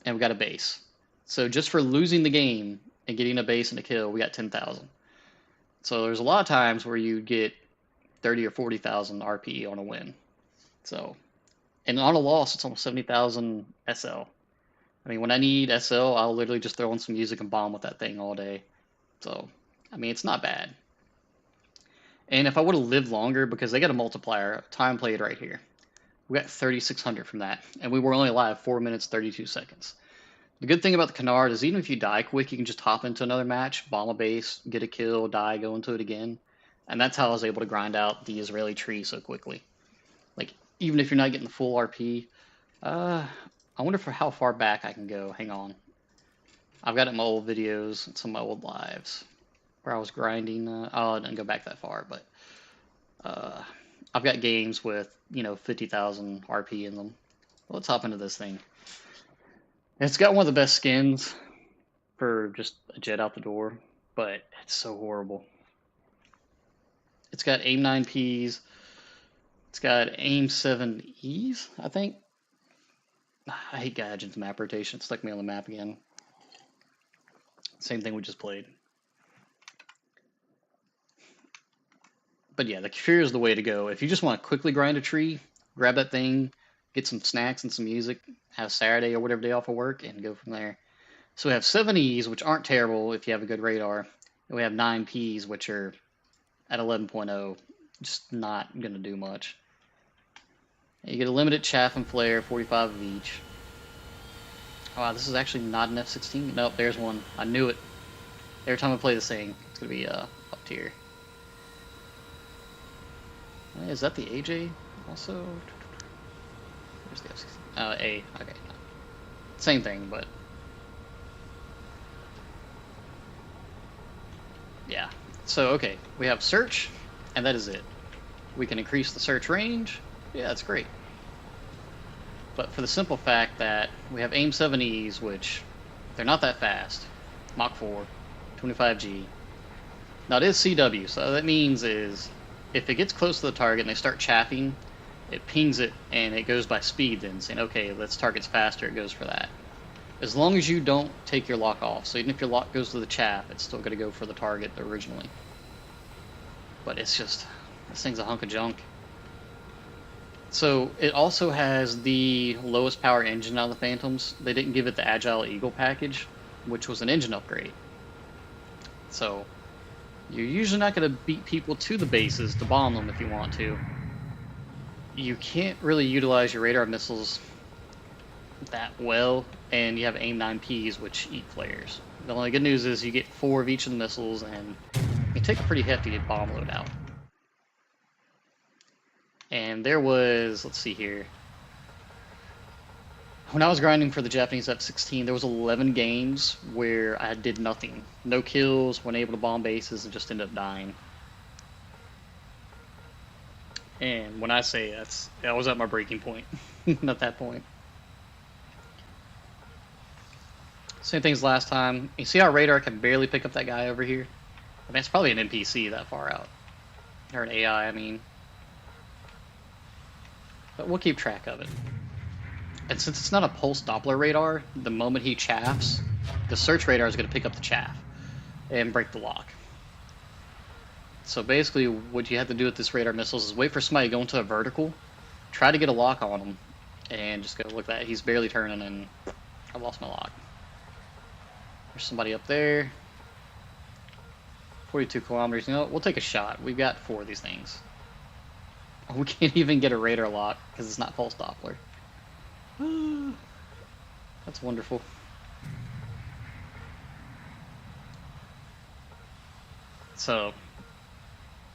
and we got a base. So just for losing the game and getting a base and a kill, we got 10,000. So there's a lot of times where you get 30 or 40,000 RP on a win. So, and on a loss, it's almost 70,000 SL. I mean, when I need SL, I'll literally just throw on some music and bomb with that thing all day. So, I mean, it's not bad. And if I would have lived longer, because they got a multiplier, time played right here. We got 3,600 from that, and we were only alive 4 minutes, 32 seconds. The good thing about the Canard is even if you die quick, you can just hop into another match, bomb a base, get a kill, die, go into it again. And that's how I was able to grind out the Israeli tree so quickly. Like, even if you're not getting the full RP, I wonder for how far back I can go. Hang on. I've got it in my old videos and some of my old lives where I was grinding. I didn't go back that far, but I've got games with, 50,000 RP in them. Let's hop into this thing. It's got one of the best skins for just a jet out the door, but it's so horrible. It's got aim 9Ps. It's got aim 7Es, I think. I hate Gaijin's map rotation. It stuck me on the map again. Same thing we just played. But yeah, the Kafir is the way to go. If you just want to quickly grind a tree, grab that thing, get some snacks and some music, have Saturday or whatever day off of work, and go from there. So we have 7Es, which aren't terrible if you have a good radar. And we have 9Ps, which are at 11.0, just not going to do much. You get a limited chaff and flare, 45 of each. Oh, wow, this is actually not an F-16. Nope, there's one. I knew it. Every time I play this thing, it's going to be up tier. Is that the AJ also? Where's the F-16? A. Okay. Same thing, but... Yeah. So, okay. We have search, and that is it. We can increase the search range. Yeah, that's great. But for the simple fact that we have aim 7Es, which they're not that fast. Mach 4, 25G. Now it is CW, so that means is if it gets close to the target and they start chaffing, it pings it and it goes by speed then, saying, okay, this target's faster, it goes for that. As long as you don't take your lock off. So even if your lock goes to the chaff, it's still going to go for the target originally. But it's just, this thing's a hunk of junk. So it also has the lowest power engine out of the Phantoms. They didn't give it the Agile Eagle package, which was an engine upgrade. So you're usually not going to beat people to the bases to bomb them if you want to. You can't really utilize your radar missiles that well, and you have aim 9Ps, which eat flares. The only good news is you get 4 of each of the missiles, and you take a pretty hefty bomb load out. And there was, let's see here. When I was grinding for the Japanese F-16, there was 11 games where I did nothing. No kills, wasn't able to bomb bases, and just ended up dying. And when I say I was at my breaking point at that point. Same thing as last time. You see how radar can barely pick up that guy over here? I mean, it's probably an NPC that far out. Or an AI, I mean. But we'll keep track of it. And since it's not a pulse Doppler radar, the moment he chaffs, the search radar is going to pick up the chaff and break the lock. So basically, what you have to do with this radar missiles is wait for somebody to go into a vertical, try to get a lock on him, and just go, look at that, he's barely turning, and I lost my lock. There's somebody up there. 42 kilometers. You know, we'll take a shot. We've got 4 of these things. We can't even get a radar lock because it's not pulse Doppler. That's wonderful. So,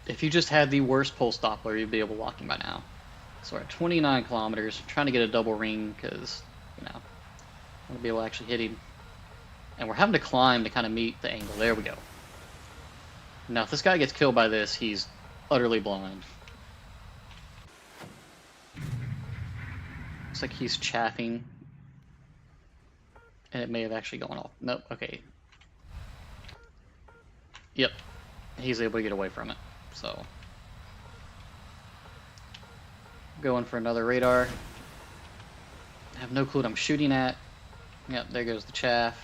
if you just had the worst pulse Doppler, you'd be able to lock him by now. So we're at 29 kilometers, trying to get a double ring because, you know, I want to be able to actually hit him. And we're having to climb to kind of meet the angle. There we go. Now, if this guy gets killed by this, he's utterly blind. Looks like he's chaffing. And it may have actually gone off. Nope, okay. Yep. He's able to get away from it. So. Going for another radar. I have no clue what I'm shooting at. Yep, there goes the chaff.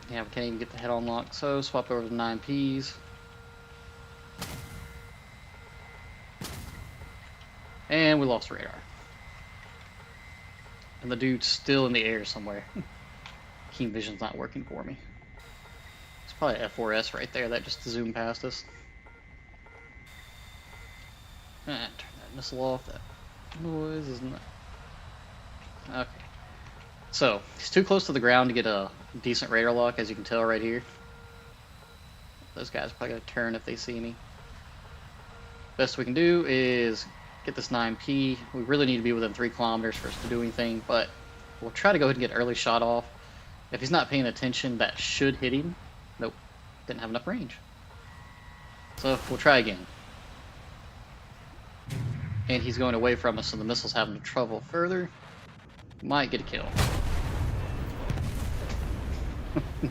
Yeah, we can't even get the head on lock, so swap over to 9Ps. And we lost radar. And the dude's still in the air somewhere. Keen vision's not working for me. It's probably F4S right there that just zoomed past us. Turn that missile off. That noise isn't it? Okay. So, he's too close to the ground to get a decent radar lock, as you can tell right here. Those guys are probably going to turn if they see me. Best we can do is get this 9P. We really need to be within 3 kilometers for us to do anything, but we'll try to go ahead and get early shot off. If he's not paying attention, that should hit him. Nope, didn't have enough range. So, we'll try again. And he's going away from us, so the missile's having to travel further. Might get a kill.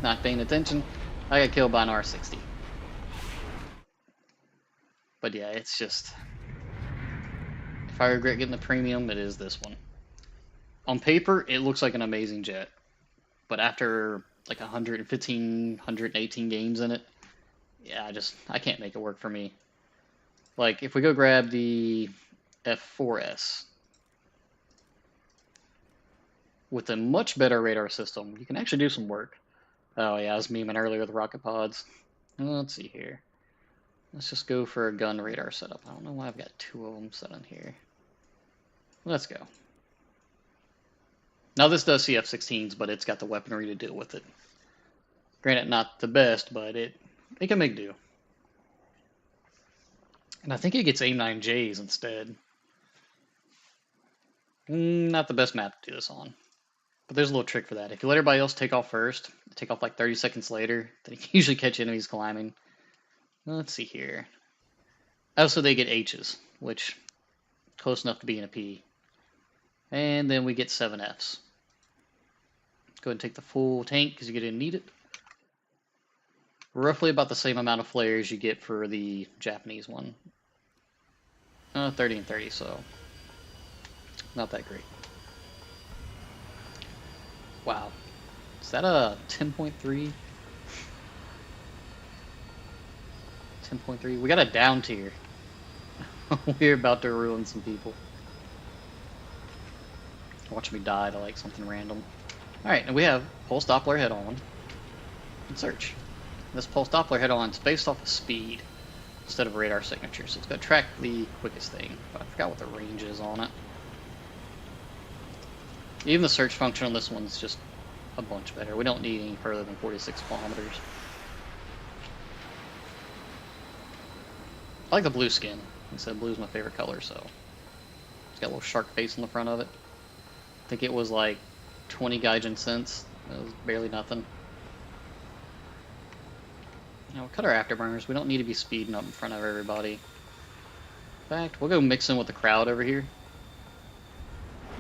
Not paying attention. I got killed by an R60. But yeah, it's just... If I regret getting the premium, it is this one. On paper, it looks like an amazing jet. But after like 115, 118 games in it, yeah, I can't make it work for me. Like, if we go grab the F4S, with a much better radar system, you can actually do some work. Oh yeah, I was memeing earlier with rocket pods. Let's see here. Let's just go for a gun radar setup. I don't know why I've got 2 of them set on here. Let's go. Now this does see F-16s, but it's got the weaponry to deal with it. Granted, not the best, but it can make do. And I think it gets AIM-9Js instead. Not the best map to do this on. But there's a little trick for that. If you let everybody else take off first, take off like 30 seconds later, then you can usually catch enemies climbing. Let's see here. Also, they get H's, which close enough to being a P. And then we get 7 Fs. Go ahead and take the full tank because you're going to need it. Roughly about the same amount of flares you get for the Japanese one. 30 and 30, so not that great. Wow. Is that a 10.3? 10.3? We got a down tier. We're about to ruin some people. Watch me die to like something random. Alright, and we have pulse Doppler head on. And search. This pulse Doppler head on is based off of speed instead of radar signature, so it's going to track the quickest thing. But I forgot what the range is on it. Even the search function on this one's just a bunch better. We don't need any further than 46 kilometers. like the blue skin. He said blue's my favorite color, so it's got a little shark face on the front of it. I think it was like 20 Gaijin cents. That was barely nothing. Now we'll cut our afterburners. We don't need to be speeding up in front of everybody. In fact, we'll go mix in with the crowd over here.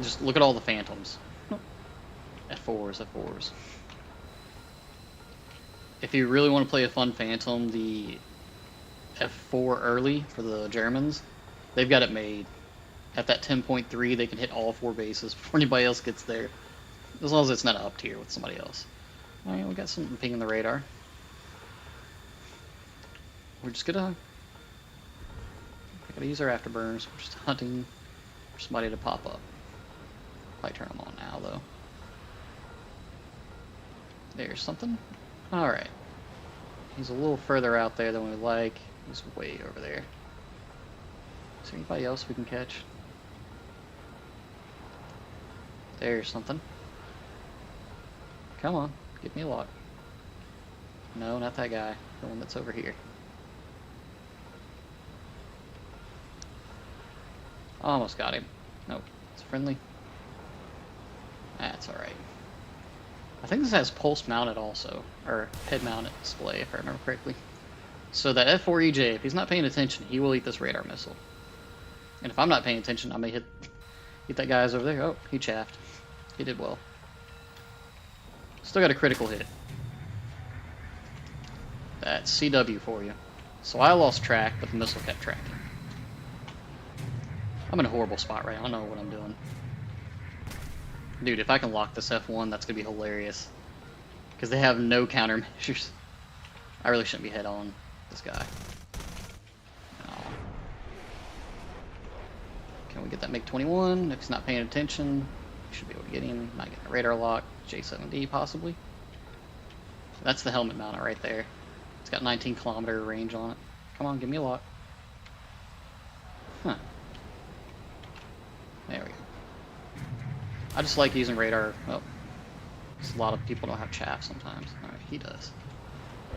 Just look at all the phantoms. F4s, F4s. If you really want to play a fun phantom, the F4 early for the Germans, they've got it made. At that 10.3, they can hit all 4 bases before anybody else gets there. As long as it's not up tier with somebody else. Alright, we got something pinging the radar. We're just gonna use our afterburners. We're just hunting for somebody to pop up. Probably turn them on now, though. There's something. Alright. He's a little further out there than we like. He's way over there. Is there anybody else we can catch? There's something. Come on, give me a lock. No, not that guy. The one that's over here. Almost got him. Nope, it's friendly. That's alright. I think this has pulse mounted also, or head mounted display if I remember correctly. So that F4EJ, if he's not paying attention, he will eat this radar missile. And if I'm not paying attention, I may hit that guy's over there. Oh, he chaffed. He did well. Still got a critical hit. That's CW for you. So I lost track, but the missile kept tracking. I'm in a horrible spot right now. I don't know what I'm doing. Dude, if I can lock this F1, that's going to be hilarious. Because they have no countermeasures. I really shouldn't be head on this guy. No. Can we get that MiG-21? If he's not paying attention, we should be able to get him. Might get a radar lock. J7D, possibly. So that's the helmet mounted right there. It's got 19-kilometer range on it. Come on, give me a lock. Huh. There we go. I just like using radar. Oh, a lot of people don't have chaff sometimes. Alright, he does.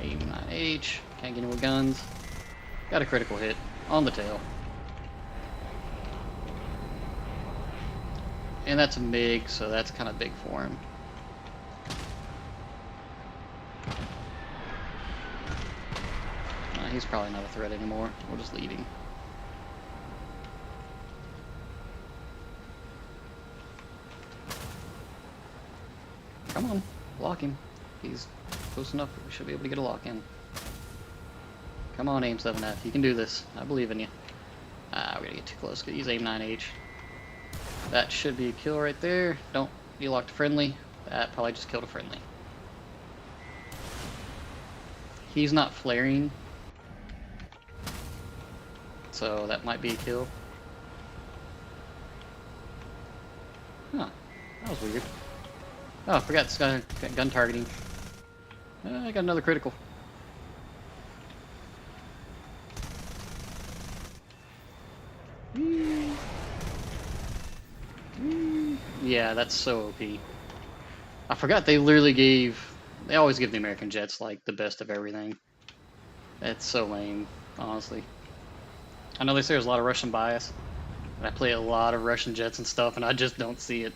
AIM-9H. Can't get any with guns. Got a critical hit on the tail. And that's a MiG, so that's kind of big for him. He's probably not a threat anymore. We'll just leave him. Come on, lock him. He's close enough that we should be able to get a lock in. Come on, AIM-7F. You can do this. I believe in you. Ah, we're gonna get too close. Use AIM-9H. That should be a kill right there. Don't be locked to friendly. That probably just killed a friendly. He's not flaring, so that might be a kill. Huh. That was weird. Oh, I forgot this guy got gun targeting. I got another critical. Yeah, that's so OP. I forgot they literally they always give the American jets like the best of everything. That's so lame, honestly. I know they say there's a lot of Russian bias, and I play a lot of Russian jets and stuff, and I just don't see it.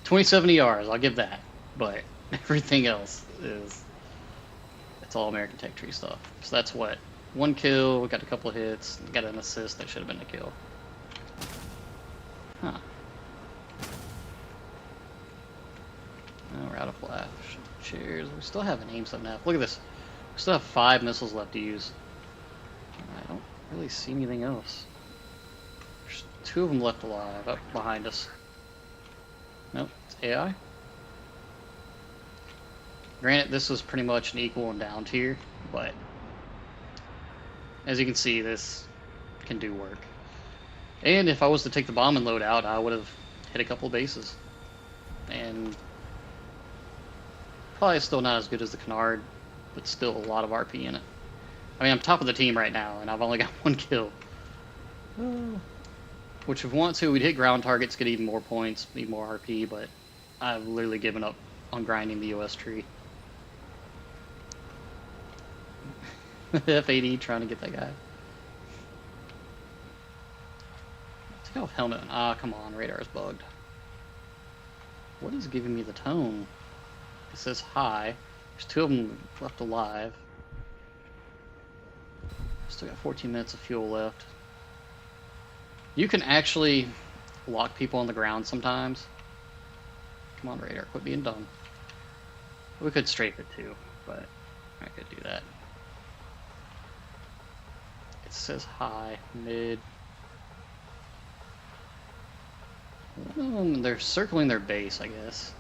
27 ERs, I'll give that, but everything else it's all American tech tree stuff. So that's what, 1 kill, we got a couple of hits, got an assist that should have been a kill. Huh. Oh, we're out of flash. Cheers. We still have an AIM-7F. Look at this. We still have 5 missiles left to use. I don't really see anything else. There's 2 of them left alive up behind us. Nope, it's AI. Granted, this was pretty much an equal and down tier, but as you can see, this can do work. And if I was to take the bombing load out, I would have hit a couple of bases. And probably still not as good as the Canard, but still a lot of RP in it. I mean, I'm top of the team right now, and I've only got 1 kill. Which if we want to, we'd hit ground targets, get even more points, need more RP, but I've literally given up on grinding the US tree. F80 trying to get that guy. Go helmet. Ah, come on, radar's bugged. What is giving me the tone? It says hi. There's 2 of them left alive. Still got 14 minutes of fuel left. You can actually lock people on the ground sometimes. Come on, radar, quit being dumb. We could strafe it too, but I could do that. It says hi, mid. They're circling their base, I guess.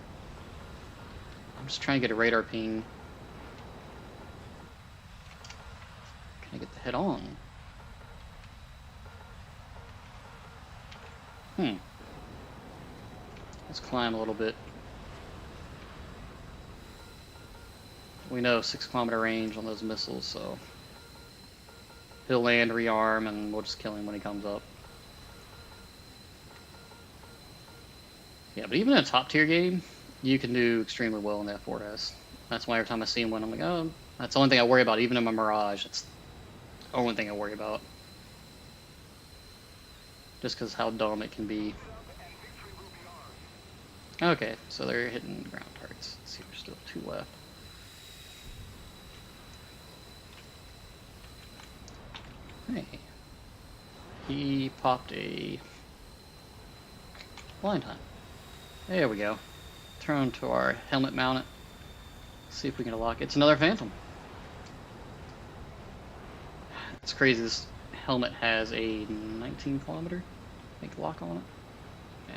I'm just trying to get a radar ping. Can I get the head on? Let's climb a little bit. We know 6-kilometer range on those missiles, so he'll land, rearm, and we'll just kill him when he comes up. Yeah, but even in a top tier game, you can do extremely well in that 4S. That's why every time I see one, I'm like, oh, that's the only thing I worry about. Even in my Mirage, it's the only thing I worry about. Just because how dumb it can be. Okay, so they're hitting ground targets. Let's see, there's still 2 left. Hey. He popped a blind hunt. There we go. Turn to our helmet mount it. See if we can lock it. It's another Phantom. It's crazy. This helmet has a 19-kilometer, I think, lock on it. Yeah.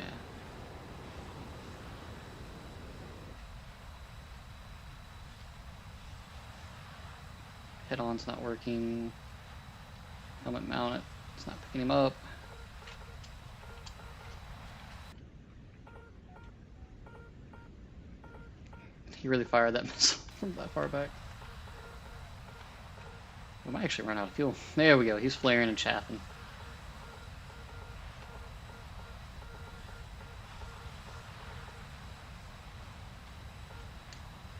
Head-on's not working. Helmet mount it. It's not picking him up. He really fired that missile from that far back. We might actually run out of fuel. There we go. He's flaring and chaffing.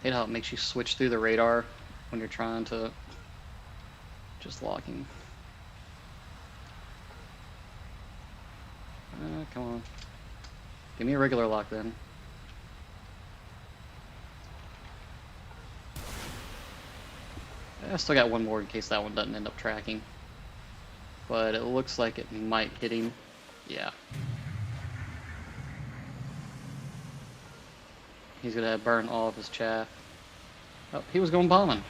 Hate how it makes you switch through the radar when you're trying to just locking. Come on. Give me a regular lock then. I still got one more in case that one doesn't end up tracking. But it looks like it might hit him. Yeah. He's gonna burn all of his chaff. Oh, he was going bombing.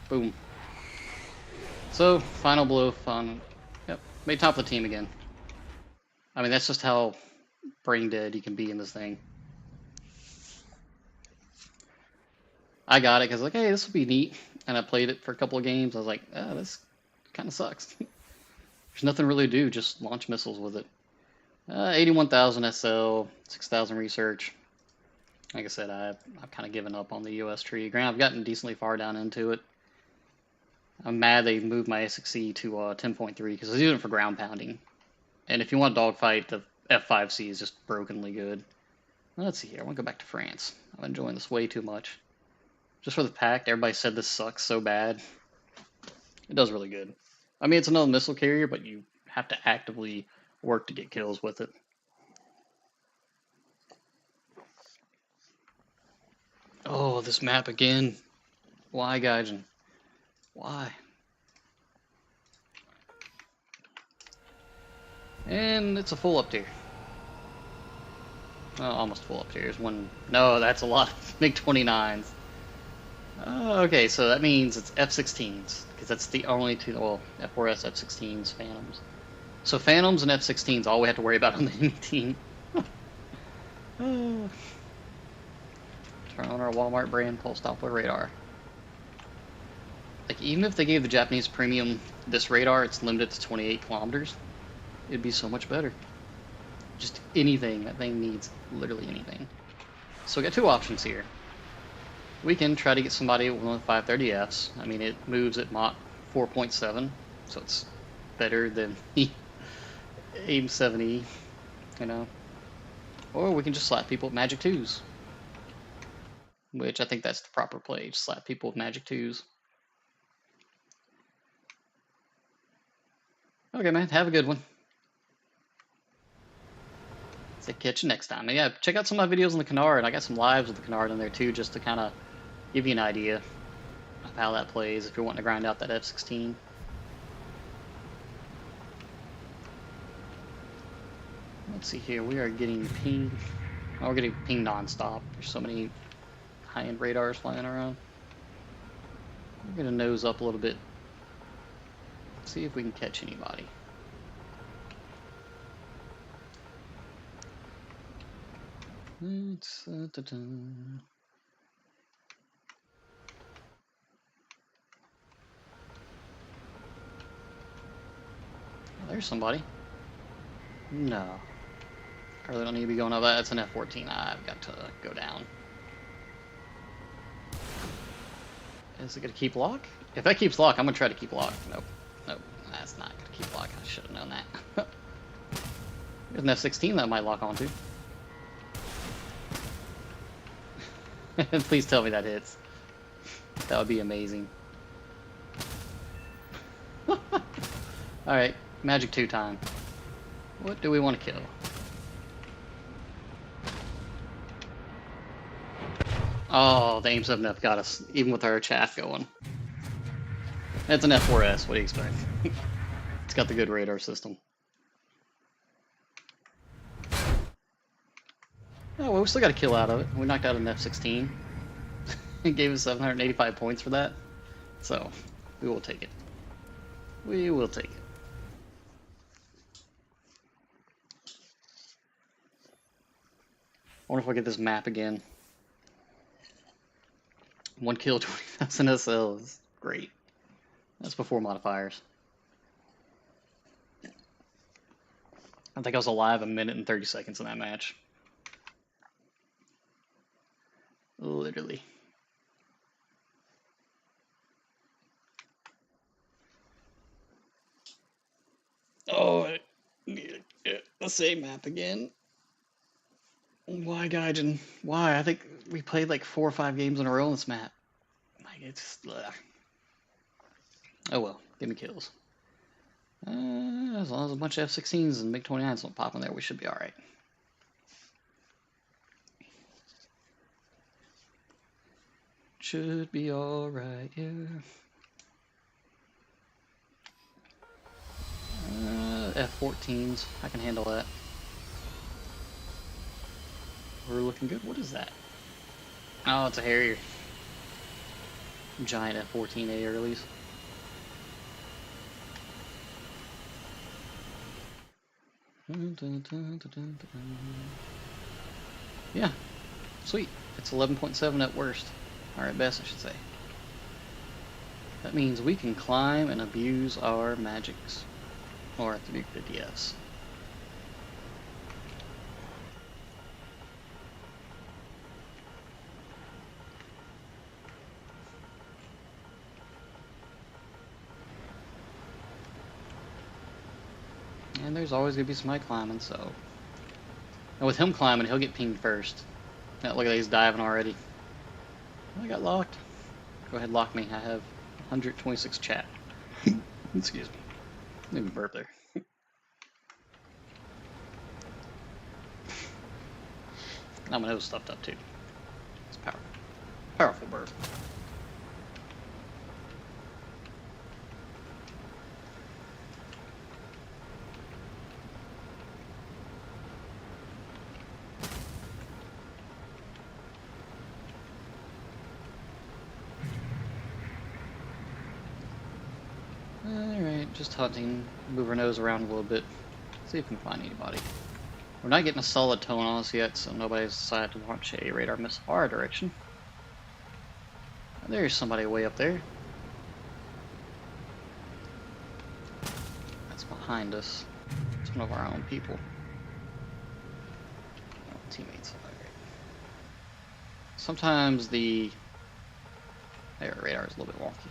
Boom. So, final blow, fun. Yep, made top of the team again. I mean, that's just how brain dead you can be in this thing. I got it because like, hey, this will be neat. And I played it for a couple of games. I was like, oh, this kind of sucks. There's nothing really to do, just launch missiles with it. 81,000 SL, 6,000 research. Like I said, I've kind of given up on the US tree. Granted, I've gotten decently far down into it. I'm mad they moved my SXC to 10.3 because I was using it for ground pounding. And if you want a dogfight, the F5C is just brokenly good. Let's see here. I want to go back to France. I'm enjoying this way too much. Just for the pack, everybody said this sucks so bad. It does really good. I mean, it's another missile carrier, but you have to actively work to get kills with it. Oh, this map again. Why, Gaijin? Why? And it's a full up tier. Oh, almost full up tier. There's one. No, that's a lot of MiG-29s. Okay, so that means it's F-16s, because that's the only two, well, F4S, F-16s, Phantoms. So Phantoms and F-16s, all we have to worry about on the enemy team. Turn on our Walmart brand pulse Doppler radar. Like, even if they gave the Japanese premium this radar, it's limited to 28 kilometers, it'd be so much better. Just anything, that thing needs literally anything. So we got 2 options here. We can try to get somebody with one of the 530Fs. I mean, it moves at Mach 4.7, so it's better than the AIM 70, you know. Or we can just slap people with Magic 2s. Which I think that's the proper play, just slap people with Magic 2s. Okay, man, have a good one. So catch you next time. And yeah, check out some of my videos on the Canard. I got some lives with the Canard in there too, just to kind of give you an idea of how that plays if you're wanting to grind out that F-16. Let's see here. We are getting pinged. Oh, we're getting pinged non-stop. There's so many high-end radars flying around. We're gonna nose up a little bit. See if we can catch anybody. There's somebody. No. I really don't need to be going up that. That's an F-14. I've got to go down. Is it going to keep lock? If that keeps lock, I'm going to try to keep lock. Nope. Nope. That's not going to keep lock. I should have known that. There's an F-16 that might lock onto. Please tell me that hits. That would be amazing. Alright. Magic 2 time. What do we want to kill? Oh, the AIM-7F got us, even with our chaff going. That's an F4S, what do you expect? It's got the good radar system. Oh, well, we still got a kill out of it. We knocked out an F-16. It gave us 785 points for that. So, we will take it. We will take it. I wonder if I get this map again. 1 kill, 20,000 SL is great. That's before modifiers. I think I was alive 1 minute and 30 seconds in that match. Literally. Oh, I need to get the same map again. Why, Gaijin? Why? I think we played like 4 or 5 games in a row on this map. Like, it's just, oh well, give me kills. As long as a bunch of F-16s and MiG-29s don't pop in there, we should be alright. Should be alright, yeah. F-14s, I can handle that. We're looking good. What is that? Oh, it's a Harrier. Giant F-14A earlies. Yeah, sweet. It's 11.7 at worst. Or at best, I should say. That means we can climb and abuse our magics. Or 350S. And there's always going to be somebody climbing, so... And with him climbing, he'll get pinged first. Now, look at that, he's diving already. I got locked. Go ahead, lock me. I have 126 chat. Excuse me. Let me burp there. Now my nose stuffed up too. It's powerful. Powerful burp. Alright, just hunting. Move our nose around a little bit. See if we can find anybody. We're not getting a solid tone on us yet, so nobody's decided to launch a radar missile our direction. There's somebody way up there. That's behind us. It's one of our own people. Oh, teammates. Right. Sometimes the radar is a little bit wonky.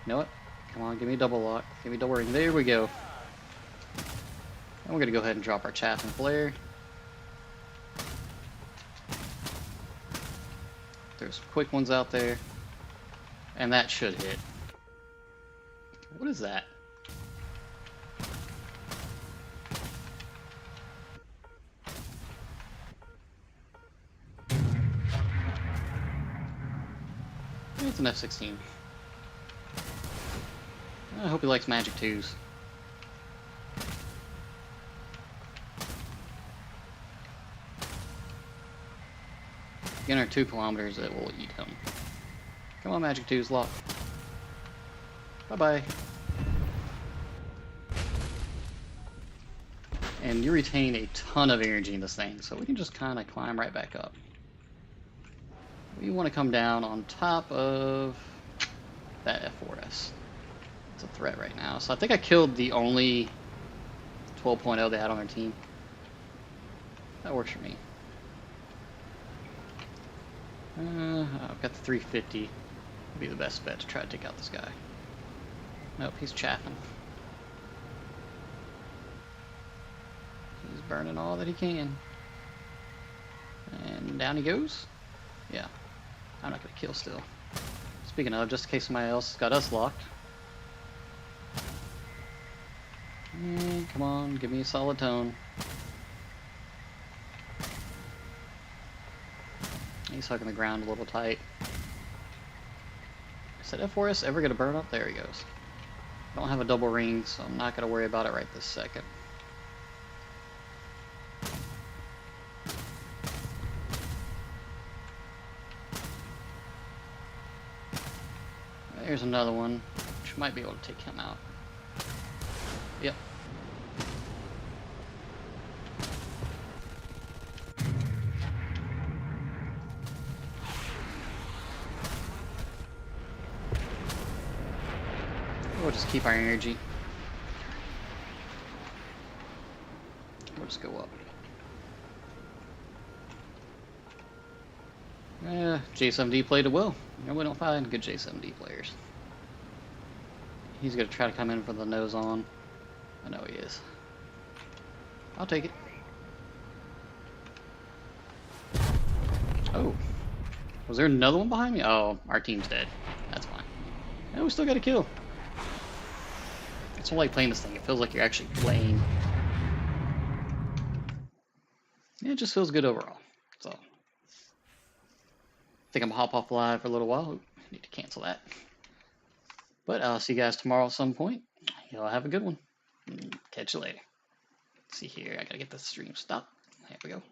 You know what? Come on, give me a double lock. Give me double ring. There we go. And we're going to go ahead and drop our chaff and flare. There's some quick ones out there. And that should hit. What is that? It's an F-16. I hope he likes Magic 2s. Again, our 2 kilometers, it will eat him. Come on, Magic 2s, lock. Bye-bye. And you retain a ton of energy in this thing, so we can just kind of climb right back up. We want to come down on top of that F4S. It's a threat right now. So I think I killed the only 12.0 they had on their team. That works for me. I've got the 350. Would be the best bet to try to take out this guy. Nope, he's chaffing. He's burning all that he can. And down he goes. Yeah, I'm not going to kill still. Speaking of, just in case somebody else got us locked. Come on, give me a solid tone. He's hugging the ground a little tight. Is that F4S ever going to burn up? There he goes. I don't have a double ring, so I'm not going to worry about it right this second. There's another one, which might be able to take him out. Yep. We'll just keep our energy. We'll just go up. J7D played it well. You know, we don't find good J7D players. He's going to try to come in for the nose on. I know he is. I'll take it. Oh. Was there another one behind me? Oh, our team's dead. That's fine. And we still got a kill. It's not like playing this thing. It feels like you're actually playing. Yeah, it just feels good overall. So, I think I'm gonna hop off live for a little while. I need to cancel that. But I'll see you guys tomorrow at some point. Y'all have a good one. Catch you later. Let's see here. I gotta get the stream stopped. There we go.